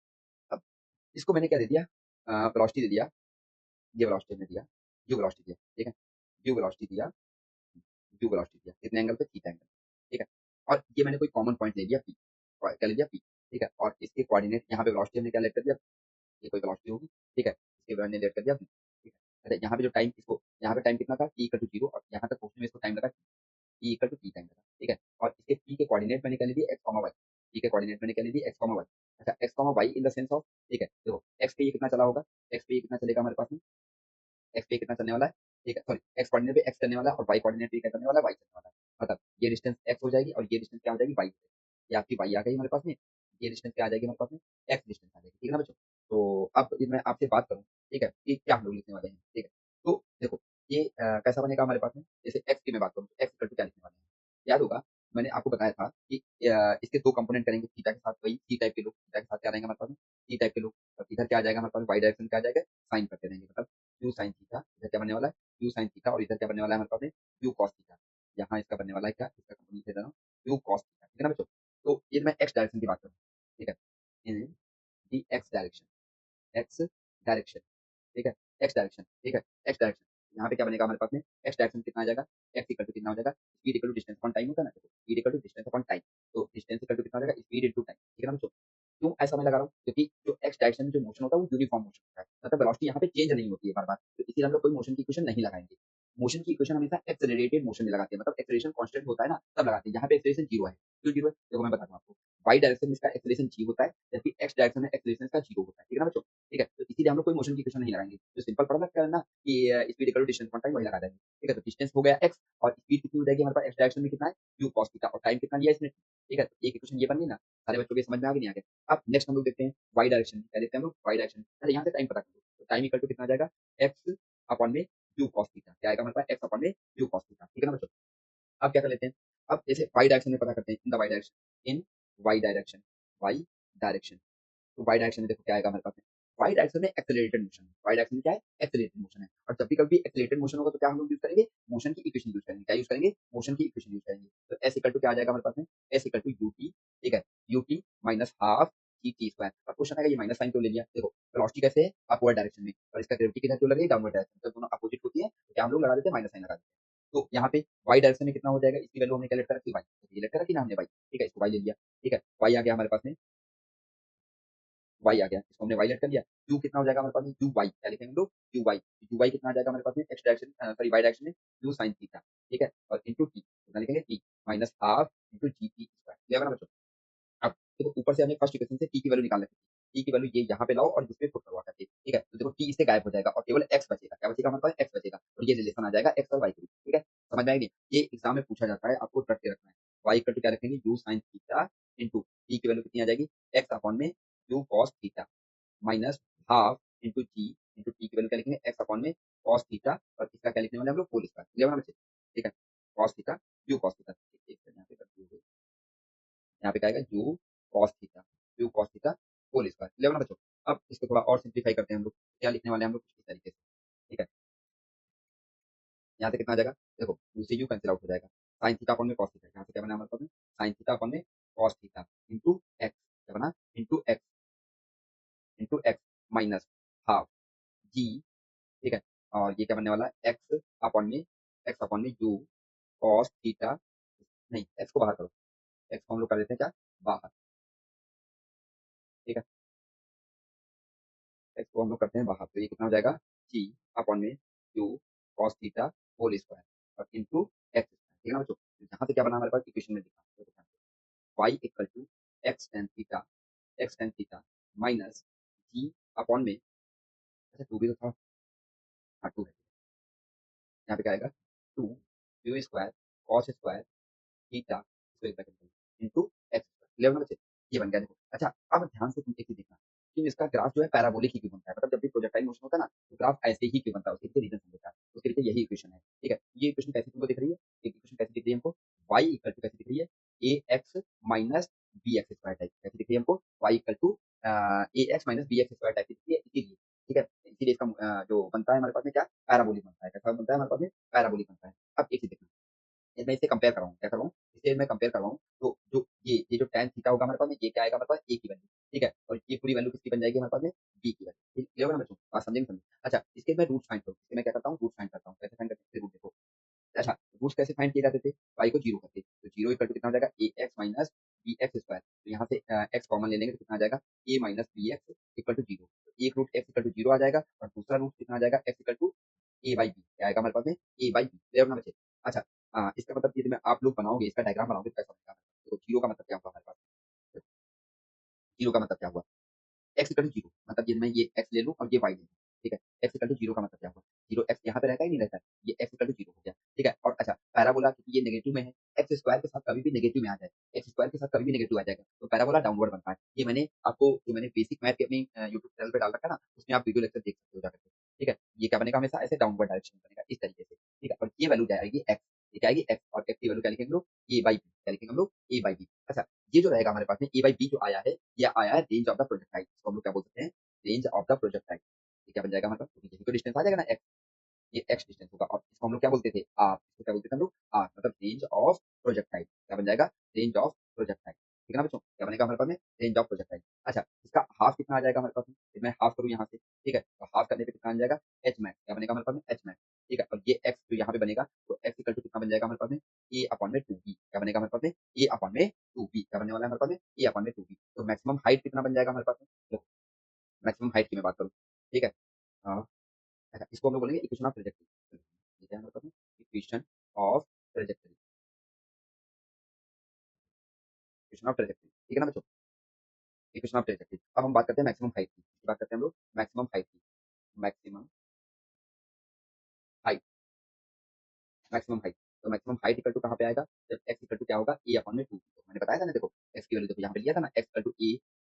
अब इसको मैंने क्या दे दिया वेलोसिटी दे दिया ये वेलोसिटी ने दिया यू वेलोसिटी दिया ठीक है यू वेलोसिटी दिया यू वेलोसिटी दिया कितने एंगल पे थीटा एंगल ठीक है और ये मैंने कोई कॉमन पॉइंट ले लिया पी क्या ले लिया पी ठीक है और इसके कोऑर्डिनेट यहाँ पे वेलोसिटी हमने क्या लेट कर दिया ये कोई वेलोसिटी होगी ठीक है इसके मैंने लेट कर दिया v, ठीक है अच्छा यहाँ पे जो टाइम इसको यहाँ पे टाइम कितना था टी इक्वल टू जीरो और यहाँ तक पहुंचने में इसको टाइम लगा t equal to t time लगा ठीक है और इसके पी के कोऑर्डिनेट मैंने क्या ले दिया एक्स कॉमा वाई पी के कोऑर्डिनेट मैंने क्या ले दिया एक्स कॉमा वाई अच्छा x comma y in the sense of ठीक है देखो एक्स पे ये कितना चला होगा एक्स पे ये कितना चलेगा हमारे पास में एक्स पे कितना चलने वाला है ठीक है, सॉरी एक्स कोऑर्डिनेट पे एक्स चलने वाला है और वाई कोऑर्डिनेट पे क्या करने वाला है, वाई चलने वाला है। मतलब ये डिस्टेंस एक्स हो जाएगी और ये डिस्टेंस क्या हो जाएगी, वाई। ये आपकी वाई आ गई हमारे पास में, ये डिस्टेंस क्या आ जाएगी हमारे पास में, एक्स डिस्टेंस आ जाएगी। ठीक है ना बच्चों? तो अब मैं आपसे बात करूँ, ठीक है, कि क्या हम लोग लिखने वाले हैं, ठीक है। तो देखो ये कैसा बनेगा हमारे पास में, जैसे एक्स की मैं बात करूँ, एक्स इक्वल टू क्या लिखने वाले हैं, याद होगा मैंने आपको बताया था कि इसके दो कंपोनेंट करेंगे थीटा के साथ, वही सी टाइप के लोग थीटा के साथ क्या रहेंगे हमारे पास में, सी टाइप के लोग। और इधर क्या आ जाएगा हमारे पास, वाई डायरेक्शन क्या आ जाएगा, साइन करते रहेंगे, मतलब यू साइन थीटा, इधर क्या बनने वाला है, यू साइन थीटा, और इधर क्या बनने वाला है हमारे पास में, यू कॉस थीटा। यहाँ इसका बनने वाला है क्या, इसका कंपोनेंट दे रहा हूँ, यू कॉस थीटा। ठीक है ना बच्चों? तो ये मैं एक्स डायरेक्शन की बात करूँ, ठीक है, इन दी एक्स डायरेक्शन, एक्स डायरेक्शन, ठीक है, एक्स डायरेक्शन, ठीक है, एक्स डायरेक्शन। यहाँ पे क्या बनेगा हमारे पास में, एक्स डायरेक्शन कितना आ जाएगा, एक्स इक्वल टू कितना हो जाएगा, speed equal to distance upon time होता है ना, speed equal to distance upon time. तो डिस्टेंस इक्वल टू कितना हो जाएगा, स्पीड इनटू टाइम। ठीक है ना बच्चों? क्यों ऐसा मैं लगा रहा हूँ, क्योंकि जो एक्स डायरेक्शन में जो मोशन होता है वो यूनिफॉर्म मोशन होता है, मतलब वेलोसिटी यहाँ पे चेंज नहीं होती है बार बार, तो इसीलिए हम लोग कोई मोशन की इक्वेशन नहीं लगाएंगे। मोशन की इक्वेशन हमेशा एक्सेलरेटेड मोशन में लगाते हैं, मतलब एक्सेलरेशन कांस्टेंट होता है ना तब लगाते हैं, यहाँ पे एक्सेलरेशन जीरो है। क्यों जीरो है, देखो मैं बताता हूँ आपको। वाई डायरेक्शन में इसका एक्सेलरेशन जी होता है, जबकि एक्स डायरेक्शन में एक्सेलरेशन इसका जीरो होता है। ठीक है ना बच्चों? ठीक है, तो इसीलिए हम लोग कोई मोशन की इक्वेशन नहीं लगाएंगे, जो सिंपल पढ़ सकते हैं ना कि speed equal to distance upon time, वही लगा देंगे। ठीक है, तो डिस्टेंस हो गया एक्स और स्पीड कितनी हो जाएगी हमारे पास, एक्स डायरेक्शन में कितना है, यू कॉस थीटा, और टाइम कितना लिया इसने। ठीक है, तो एक इक्वेशन ये बन गई ना, सारे बच्चों के समझ में आ गई नहीं आ गया। अब नेक्स्ट हम लोग देखते हैं वाई डायरेक्शन, क्या देखते हैं हम लोग, वाई डायरेक्शन। अरे यहाँ से टाइम पता करो, तो टाइम इक्वल टू कितना आ जाएगा, एक्स अपॉन में यू कॉस थीटा, क्या आएगा हमारे पास, एक्स अपॉन में यू कॉस थीटा। ठीक है ना बच्चों? अब क्या कर लेते हैं, अब जैसे वाई डायरेक्शन में पता करते हैं, in the y direction, in y direction, y direction. तो वाई डायरेक्शन में देखो क्या आएगा हमारे पास में, वाई डायरेक्शन में एक्सेलरेटेड मोशन है, वाई डायरेक्शन में क्या है, एक्सेलरेटेड मोशन है। और जब भी कभी एक्सेलरेटेड मोशन होगा तो क्या हम लोग यूज करेंगे, मोशन की इक्वेशन यूज करेंगे, क्या यूज करेंगे, मोशन की इक्वेशन यूज करेंगे। तो एस इक्वल टू क्या आ जाएगा हमारे पास में, s equal to u t, ठीक है, u t minus half g t square. अब क्वेश्चन आएगा ये माइनस साइन क्यों ले लिया, देखो वेलोसिटी कैसे है, अपवर्ड डायरेक्शन में, और इसका ग्रेविटी किधर क्यों लगेगी, डाउनवर्ड डायरेक्शन, जब दोनों अपोजिट होती है तो क्या हम लोग लगा देते हैं, माइनस साइन लगा देते हैं। तो यहाँ पे वाई डायरेक्शन में कितना हो जाएगा, इसकी वैल्यू हमने क्या लेट कर रखी, वाई, ये लेट कर रखी ना हमने वाई। ठीक है, इसको वाई ले लिया, ठीक है, वाई आ गया हमारे पास में, वाई आ गया, इसको हमने वाई लेट कर लिया। यू कितना हो जाएगा हमारे पास में, यू वाई, क्या लिखेंगे हम लोग, यू वाई। यू वाई कितना आ जाएगा हमारे पास में, x direction sorry y direction में, यू साइन थीटा। ठीक है, और इंटू टी कितना लिखेंगे, t minus half into g t square. Clear है ना बच्चों? अब देखो ऊपर से हमने फर्स्ट इक्वेशन से टी की वैल्यू निकाल रखी थी, टी की वैल्यू ये यहाँ पे लाओ और जिसपे पुट करवा करके, ठीक है, तो देखो टी इससे गायब हो जाएगा और केवल एक्स बचेगा, क्या बचेगा हमारे पास, एक्स बचेगा, और ये रिलेशन आ जाएगा एक्स और वाई के बीच। ठीक है, समझ में आएगी, ये एग्जाम में पूछा जाता है, आपको रट के रखना है। वाई इक्वल टू क्या रखेंगे, u sine theta into t की वैल्यू कितनी आ जाएगी, एक्स अपॉन में u cos theta minus half into g into t की वैल्यू क्या लिखेंगे, एक्स अपॉन में कॉस थीटा, और इसका क्या लिखने वाले हम लोग, होल स्क्वायर। क्लियर है ना बच्चे? ठीक है, cos theta u cos theta, एक सेकंड यहाँ पे कर दीजिए। यहाँ पे क्या आएगा, u cos theta, u cos theta whole square. Clear है ना बच्चों? अब इसको थोड़ा और सिंप्लीफाई करते हैं हम लोग, क्या लिखने वाले हैं हम लोग, कुछ इस तरीके से। ठीक है, यहाँ से कितना आ जाएगा, देखो यू से यू कैंसिल आउट हो जाएगा, साइन थीटा अपॉन में कॉस थीटा, यहाँ से क्या बना हमारे पास में, साइन थीटा अपॉन में कॉस थीटा इंटू एक्स, क्या बना, इंटू एक्स माइनस हाफ जी। ठीक है, और ये क्या बनने वाला है, एक्स अपॉन में यू कॉस थीटा, नहीं एक्स को बाहर करो, एक्स को हम लोग कर देते हैं क्या, बाहर। ठीक है, एक्स को हम लोग करते हैं बाहर, तो ये कितना हो जाएगा, जी अपॉन में u cos theta whole square और इंटू एक्स। ठीक है ना बच्चों? तो यहाँ से क्या बना हमारे पास, इक्वेशन में दिखा, y equal to x tan theta minus g upon में, अच्छा टू भी तो था, हाँ टू है, यहाँ पे क्या आएगा, two u square cos square theta, इसको एक ब्रैकेट इनटू एक्स स्क्वायर। 11 बचे, ये बन गया देखो। अच्छा अब ध्यान से तुम एक चीज देखना कि इसका ग्राफ जो है पैराबोलिक ही क्यों बनता है, मतलब जब भी प्रोजेक्टाइल मोशन होता है ना तो ग्राफ ऐसे ही क्यों बनता है, उसके पीछे रीजन समझता है, उसके पीछे यही इक्वेशन है। ठीक है, ये इक्वेशन कैसे तुमको दिख रही है, एक इक्वेशन कैसे दिख रही है हमको, y इक्वल टू कैसे दिख रही है, A X minus B X square type कैसे दिख रही है हमको, y equal to A X minus B X square type दिख रही है, इसीलिए। ठीक है, इसीलिए इसका जो बनता है हमारे पास में क्या, पैराबोलिक बनता है, कैसा बनता है हमारे पास में, पैराबोलिक बनता है। अब एक चीज देखना, मैं इसे कंपेयर कर रहा हूँ, क्या कर रहा हूँ, इसे मैं कंपेयर कर रहा हूँ, तो जो ये जो tan थीटा होगा हमारे पास में, ये क्या आएगा हमारे पास, ए की वैल्यू। ठीक है, और ये पूरी वैल्यू किसकी बन जाएगी हमारे पास में, बी की वैल्यू। क्लियर होगा ना बच्चों, बात समझेंगे समझे। अच्छा इसके मैं रूट फाइंड करूँ, इसके मैं क्या करता हूँ, रूट फाइंड करता हूँ, कैसे फाइंड करते हैं रूट देखो। अच्छा रूट्स कैसे फाइंड किए जाते थे, वाई को जीरो करते, तो जीरो इक्वल टू कितना हो जाएगा, A X minus B X square, तो यहाँ से एक्स कॉमन ले लेंगे तो कितना आ जाएगा, A minus B X equal to zero. एक root X equal to zero आ जाएगा और दूसरा रूट कितना आ जाएगा, X equal to A by B, क्या आएगा हमारे पास में, ए बाई बी। क्लियर ना बच्चे? अच्छा इसका मतलब यदि मैं आप लोग बनाओगे, इसका डायग्राम बनाओगे तो कैसा बनेगा, तो जीरो का मतलब क्या हुआ हमारे पास, जीरो का मतलब क्या हुआ, एक्स इक्वल टू जीरो, मतलब ये मैं ये एक्स ले लूँ और ये वाई ले लूँ, ठीक है। x इक्वल टू 0 का मतलब क्या हुआ? 0 x यहाँ पे रहता है नहीं रहता है? ये x इक्वल टू 0 हो गया, ठीक है। और अच्छा पैराबोला क्योंकि ये नेगेटिव में है, x स्क्वायर के साथ कभी भी नेगेटिव में आ जाए, x स्क्वायर के साथ कभी भी नेगेटिव आ जाएगा, तो पैराबोला डाउनवर्ड बनता है। ये मैंने आपको जो मैंने बेसिक मैथ की अपनी यूट्यूब चैनल पे डाल रखा है ना, उसमें आप वीडियो लेक्चर देख सकते हो जाकर के, ठीक है। ये क्या बनेगा हमेशा ऐसे डाउनवर्ड डायरेक्शन में बनेगा इस तरीके से, ठीक है। और ये वैल्यू जाएगी x, ये क्या आएगी x और x की वैल्यू क्या लिखेंगे हम लोग? a by b, क्या लिखेंगे हम लोग? a by b। अच्छा ये जो रहेगा हमारे पास में a by b जो आया है, ये आया है रेंज ऑफ द प्रोजेक्टाइल, इसको हम लोग क्या बोल सकते हैं? Range of the projectile. ये क्या बन जाएगा हमारे पास? क्योंकि यही तो डिस्टेंस आ जाएगा ना x, ये x डिस्टेंस होगा और इसको हम लोग क्या बोलते थे? r, इसको क्या बोलते थे हम लोग? r मतलब रेंज ऑफ प्रोजेक्टाइल। क्या बन जाएगा? Range of projectile. ठीक है ना बच्चों? क्या बनेगा हमारे पास में? Range of projectile. अच्छा इसका हाफ कितना आ जाएगा हमारे पास में? फिर मैं हाफ करूँ यहाँ से, ठीक है? तो हाफ करने पे कितना आ जाएगा? h max। क्या बनेगा हमारे पास में? h max। ठीक है? और ये x जो यहाँ पे बनेगा, तो x इक्वल टू कितना बन जाएगा हमारे पास में? a अपॉन में 2b। क्या बनेगा हमारे पास में? a अपॉन में 2b। क्या बनने वाला है हमारे पास में? a अपॉन में 2b। तो मैक्सिमम हाइट कितना बन जाएगा हमारे पास में? देखो, मैक्सिमम हाइट की मैं बात करूँ, ठीक है? हाँ, अच्छा इसको हम लोग बोलेंगे इक्वेशन ऑफ ट्रैजेक्टरी। ये क्या है हमारे पास में? Equation of trajectory, equation of trajectory. ठीक है ना बच्चों? Equation of trajectory. अब हम बात करते हैं मैक्सिमम हाइट की। बात करते हैं हम लोग मैक्सिमम हाइट की। Maximum height, maximum height. तो मैक्सिमम हाइट इक्वल टू कहाँ पे आएगा? जब x इक्वल टू क्या होगा? a अपॉन में 2। तो मैंने बताया था ना देखो, x की वैल्यू देखो यहाँ पे लिया था ना, x equal to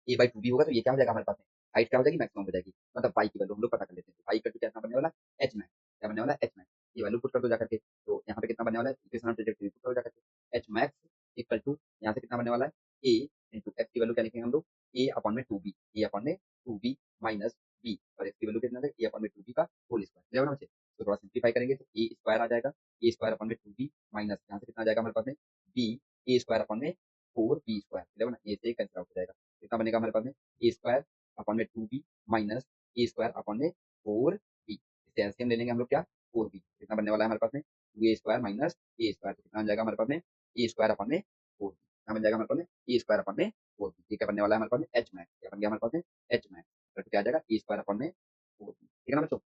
a by 2b होगा तो ये क्या हो जाएगा हमारे पास में? हाइट क्या हो जाएगी? मैक्सिमम हो जाएगी। मतलब y की वैल्यू हम लोग पता कर लेते हैं। y इक्वल टू क्या बनने वाला? h max। क्या बनने वाला है? h max। ये वैल्यू पुट कर दो जाकर के। तो यहाँ पे कितना बनने वाला है? इक्वेशन ऑफ ट्रैजेक्टरी पुट करो जाकर के। h max इक्वल टू यहाँ से कितना बनने वाला है? a इंटू x की वैल्यू क्या लिखेंगे हम लोग? a अपॉन में 2b, a अपॉन में 2b माइनस b और x की वैल्यू कितना है? a अपॉन में 2b का होल स्क्वायर। क्लियर है ना बच्चे? तो थोड़ा सिंप्लीफाई करेंगे तो a स्क्वायर आ जाएगा, ए स्क्वायर अपॉन में 2b माइनस यहाँ से कितना आ जाएगा हमारे पास में? b ए स्क्वायर अपॉन में 4b स्क्वायर। क्लियर है ना? ये से कैंसिल आउट हो जाएगा। कितना बनेगा हमारे पास में? ए स्क्वायर अपॉन में 2b माइनस ए स्क्वायर अपॉन में 4b। इससे एलसीएम ले लेंगे हम लोग क्या? 4b। कितना बनने वाला है हमारे पास में? 2a स्क्वायर माइनस ए स्क्वायर। तो कितना बन जाएगा हमारे पास में? ए स्क्वायर अपॉन में 4b। कितना बन जाएगा हमारे पास में? ए स्क्वायर अपॉन में 4b। ये क्या बनने वाला है हमारे पास में? H max. क्या बन गया हमारे पास में? H max. तो क्या आ जाएगा? ए स्क्वायर अपॉन में 4b। ठीक है ना बच्चों?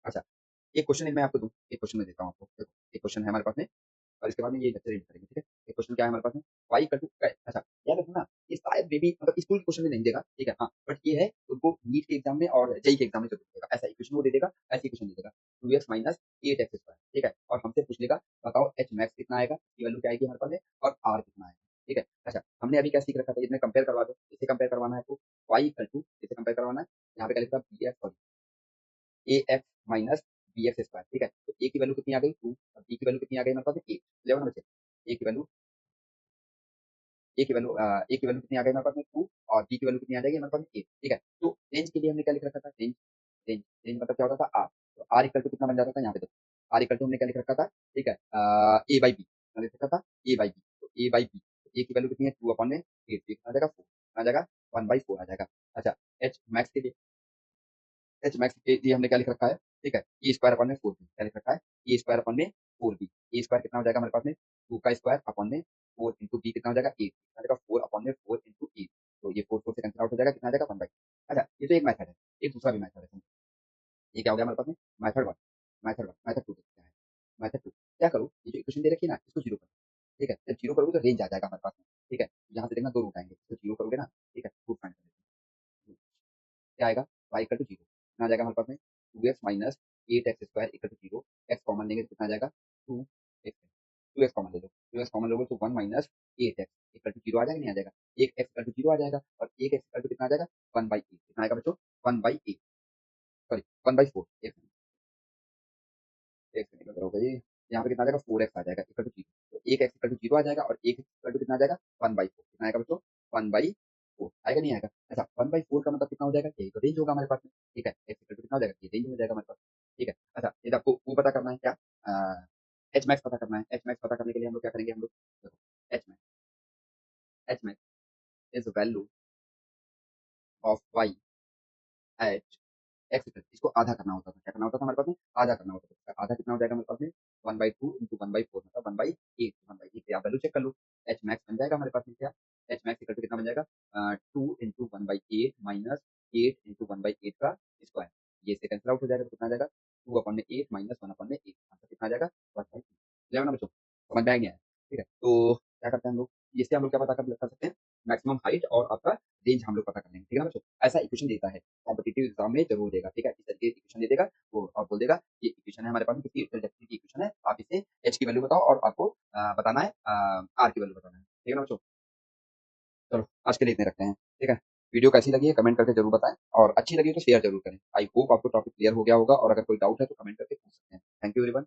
अच्छा एक क्वेश्चन मैं आपको दूँ, एक क्वेश्चन मैं देता हूँ आपको। देखो, एक क्वेश्चन है हमारे पास में और इसके बाद में ये लेक्चर एंड करेंगे, ठीक है? एक क्वेश्चन क्या है हमारे पास में? y इक्वल टू अच्छा याद रखना ये शायद मे बी मतलब स्कूल के क्वेश्चन में नहीं देगा, ठीक है? हाँ, बट ये है उनको नीट के एग्जाम में और जेईई के एग्जाम में जरूर देगा। ऐसा इक्वेशन वो दे देगा, ऐसी इक्वेशन दे देगा 2x माइनस 8x स्क्वायर, ठीक है? और हमसे पूछ लेगा बताओ h मैक्स कितना आएगा? इसकी वैल्यू क्या आएगी हमारे पास में और r कितना आएगा? ठीक है? अच्छा हमने अभी क्या सीख रखा था? इसमें कंपेयर करवा दो। इसे कंपेयर करवाना है आपको y इक्वल टू इसे कंपेयर करवाना है। यहाँ पे क्या लिखा bx sorry ax minus bx square, ठीक है? तो a की वैल्यू कितनी आ गई 2 और b की वैल्यू कितनी आ गई हमारे पास में 8। क्लियर है ना बच्चे? a की वैल्यू ए की वैल्यू कितनी आ गई हमारे पास में 2 और बी की वैल्यू कितनी आ जाएगी हमारे पास में 8, ठीक है? तो रेंज के लिए हमने क्या लिख रखा था? रेंज रेंज रेंज मतलब क्या होता था? आर। तो आर इक्वल टू कितना बन जाता था? यहाँ पे देखो आर इक्वल टू हमने क्या लिख रखा था? ठीक है ए बाई बी लिख रखा था ए बाई बी। तो ए बाई बी ए की वैल्यू कितनी है 2 अपॉन में 8 कितना आ जाएगा 4 आ जाएगा 1/4 आ जाएगा। अच्छा एच मैक्स के लिए एच मैक्स के लिए हमने क्या लिख रखा है? ठीक है ए स्क्वायर अपॉन में 4b क्या लिख रखा है? ए स्क्वायर अपॉन में 4b। ए स्क्वायर कितना हो जाएगा हमारे पास में? 2 का स्क्वायर अपॉन में 4 इंटू बी कितना हो जाएगा 8 कितना आ जाएगा 4 अपॉन में 4 इंटू 8। तो ये 4 4 से कैंसिल आउट हो जाएगा कितना आ जाएगा 1/। अच्छा ये तो एक मेथड है, एक दूसरा भी मेथड है। ये क्या हो गया हमारे पास में? मेथड 1 मेथड 1 मेथड 2 देखते हैं। मेथड 2 क्या करो? ये जो इक्वेशन दे रखी है ना इसको जीरो करो, ठीक है? जब जीरो करोगे तो रेंज आ जाएगा हमारे पास में, ठीक है? यहाँ से देखना 2 रूट आएंगे तो जीरो करोगे ना, ठीक है? रूट फाइंड कर लेते हैं। क्या आएगा? y इक्वल टू 0 कितना आ जाएगा हमारे पास में? 2x minus 8x square equal to 0। x common लेंगे तो कितना आ जाएगा? 2x 2x कॉमन ले लो, 2x कॉमन लोगे तो 1 माइनस 8x इक्वल टू 0 आ जाएगा नहीं आ जाएगा? 1x इक्वल टू 0 आ जाएगा और 1x इक्वल टू कितना आ जाएगा? 1/8 कितना आएगा बच्चों? 1/8 सॉरी 1/4 एक सेकंड हो गई। यहाँ पे कितना आ जाएगा? 4x आ जाएगा इक्वल टू 0। तो 1x इक्वल टू 0 आ जाएगा और 1x इक्वल टू कितना आ जाएगा? 1/4 कितना आएगा बच्चों? 1/4 आएगा नहीं आएगा? अच्छा 1/4 का मतलब कितना हो जाएगा? यही तो रेंज होगा हमारे पास में, ठीक है? x इक्वल टू कितना हो जाएगा? ये रेंज हो जाएगा हमारे पास, ठीक है? अच्छा ये आपको वो पता करना है क्या? एच मैक्स पता करना है। एच मैक्स पता करने के लिए हम लोग क्या करेंगे हम लोग? देखो h max is value of y at x equal इसको आधा करना होता था। क्या करना होता था हमारे पास में? आधा करना होता था। आधा कितना हो जाएगा हमारे पास में? 1/2 इंटू 1/4 मतलब 1/8 1/8 आप वैल्यू चेक कर लो। एच मैक्स बन जाएगा हमारे पास में क्या? एच मैक्स इक्वल टू कितना बन जाएगा? 2 इंटू 1/8 माइनस 8 इंटू 1/8 का स्क्वायर। ये से कैंसिल आउट हो जाएगा तो कितना आ जाएगा? 2 अपॉन में 8 माइनस 1 अपॉन में 8 आंसर कितना आ जाएगा? 1/2। क्लियर है ना बच्चों? समझ में आ गया है? ठीक है तो क्या करते हैं हम लोग? इससे हम लोग क्या पता कर सकते हैं? मैक्सिमम हाइट और आपका रेंज हम लोग पता कर लेंगे। ठीक है ना बच्चों? ऐसा इक्वेशन देता है कॉम्पिटिटिव एग्जाम में जरूर देगा, ठीक है? इस तरीके की क्वेश्चन इक्वेशन दे देगा, वो और बोल देगा ये इक्वेशन है हमारे पास में किसकी डेल्टा की इक्वेशन है, आप इससे h की वैल्यू बताओ और आपको बताना है r की वैल्यू बताना है। ठीक है ना बच्चों? चलो आज के लिए इतने रखते हैं। ठीक है? वीडियो कैसी लगी है कमेंट करके ज़रूर बताएँ और अच्छी लगी तो शेयर ज़रूर करें। आई होप आपको टॉपिक क्लियर हो गया होगा और अगर कोई डाउट है तो कमेंट करके पूछ सकते हैं। Thank you everyone.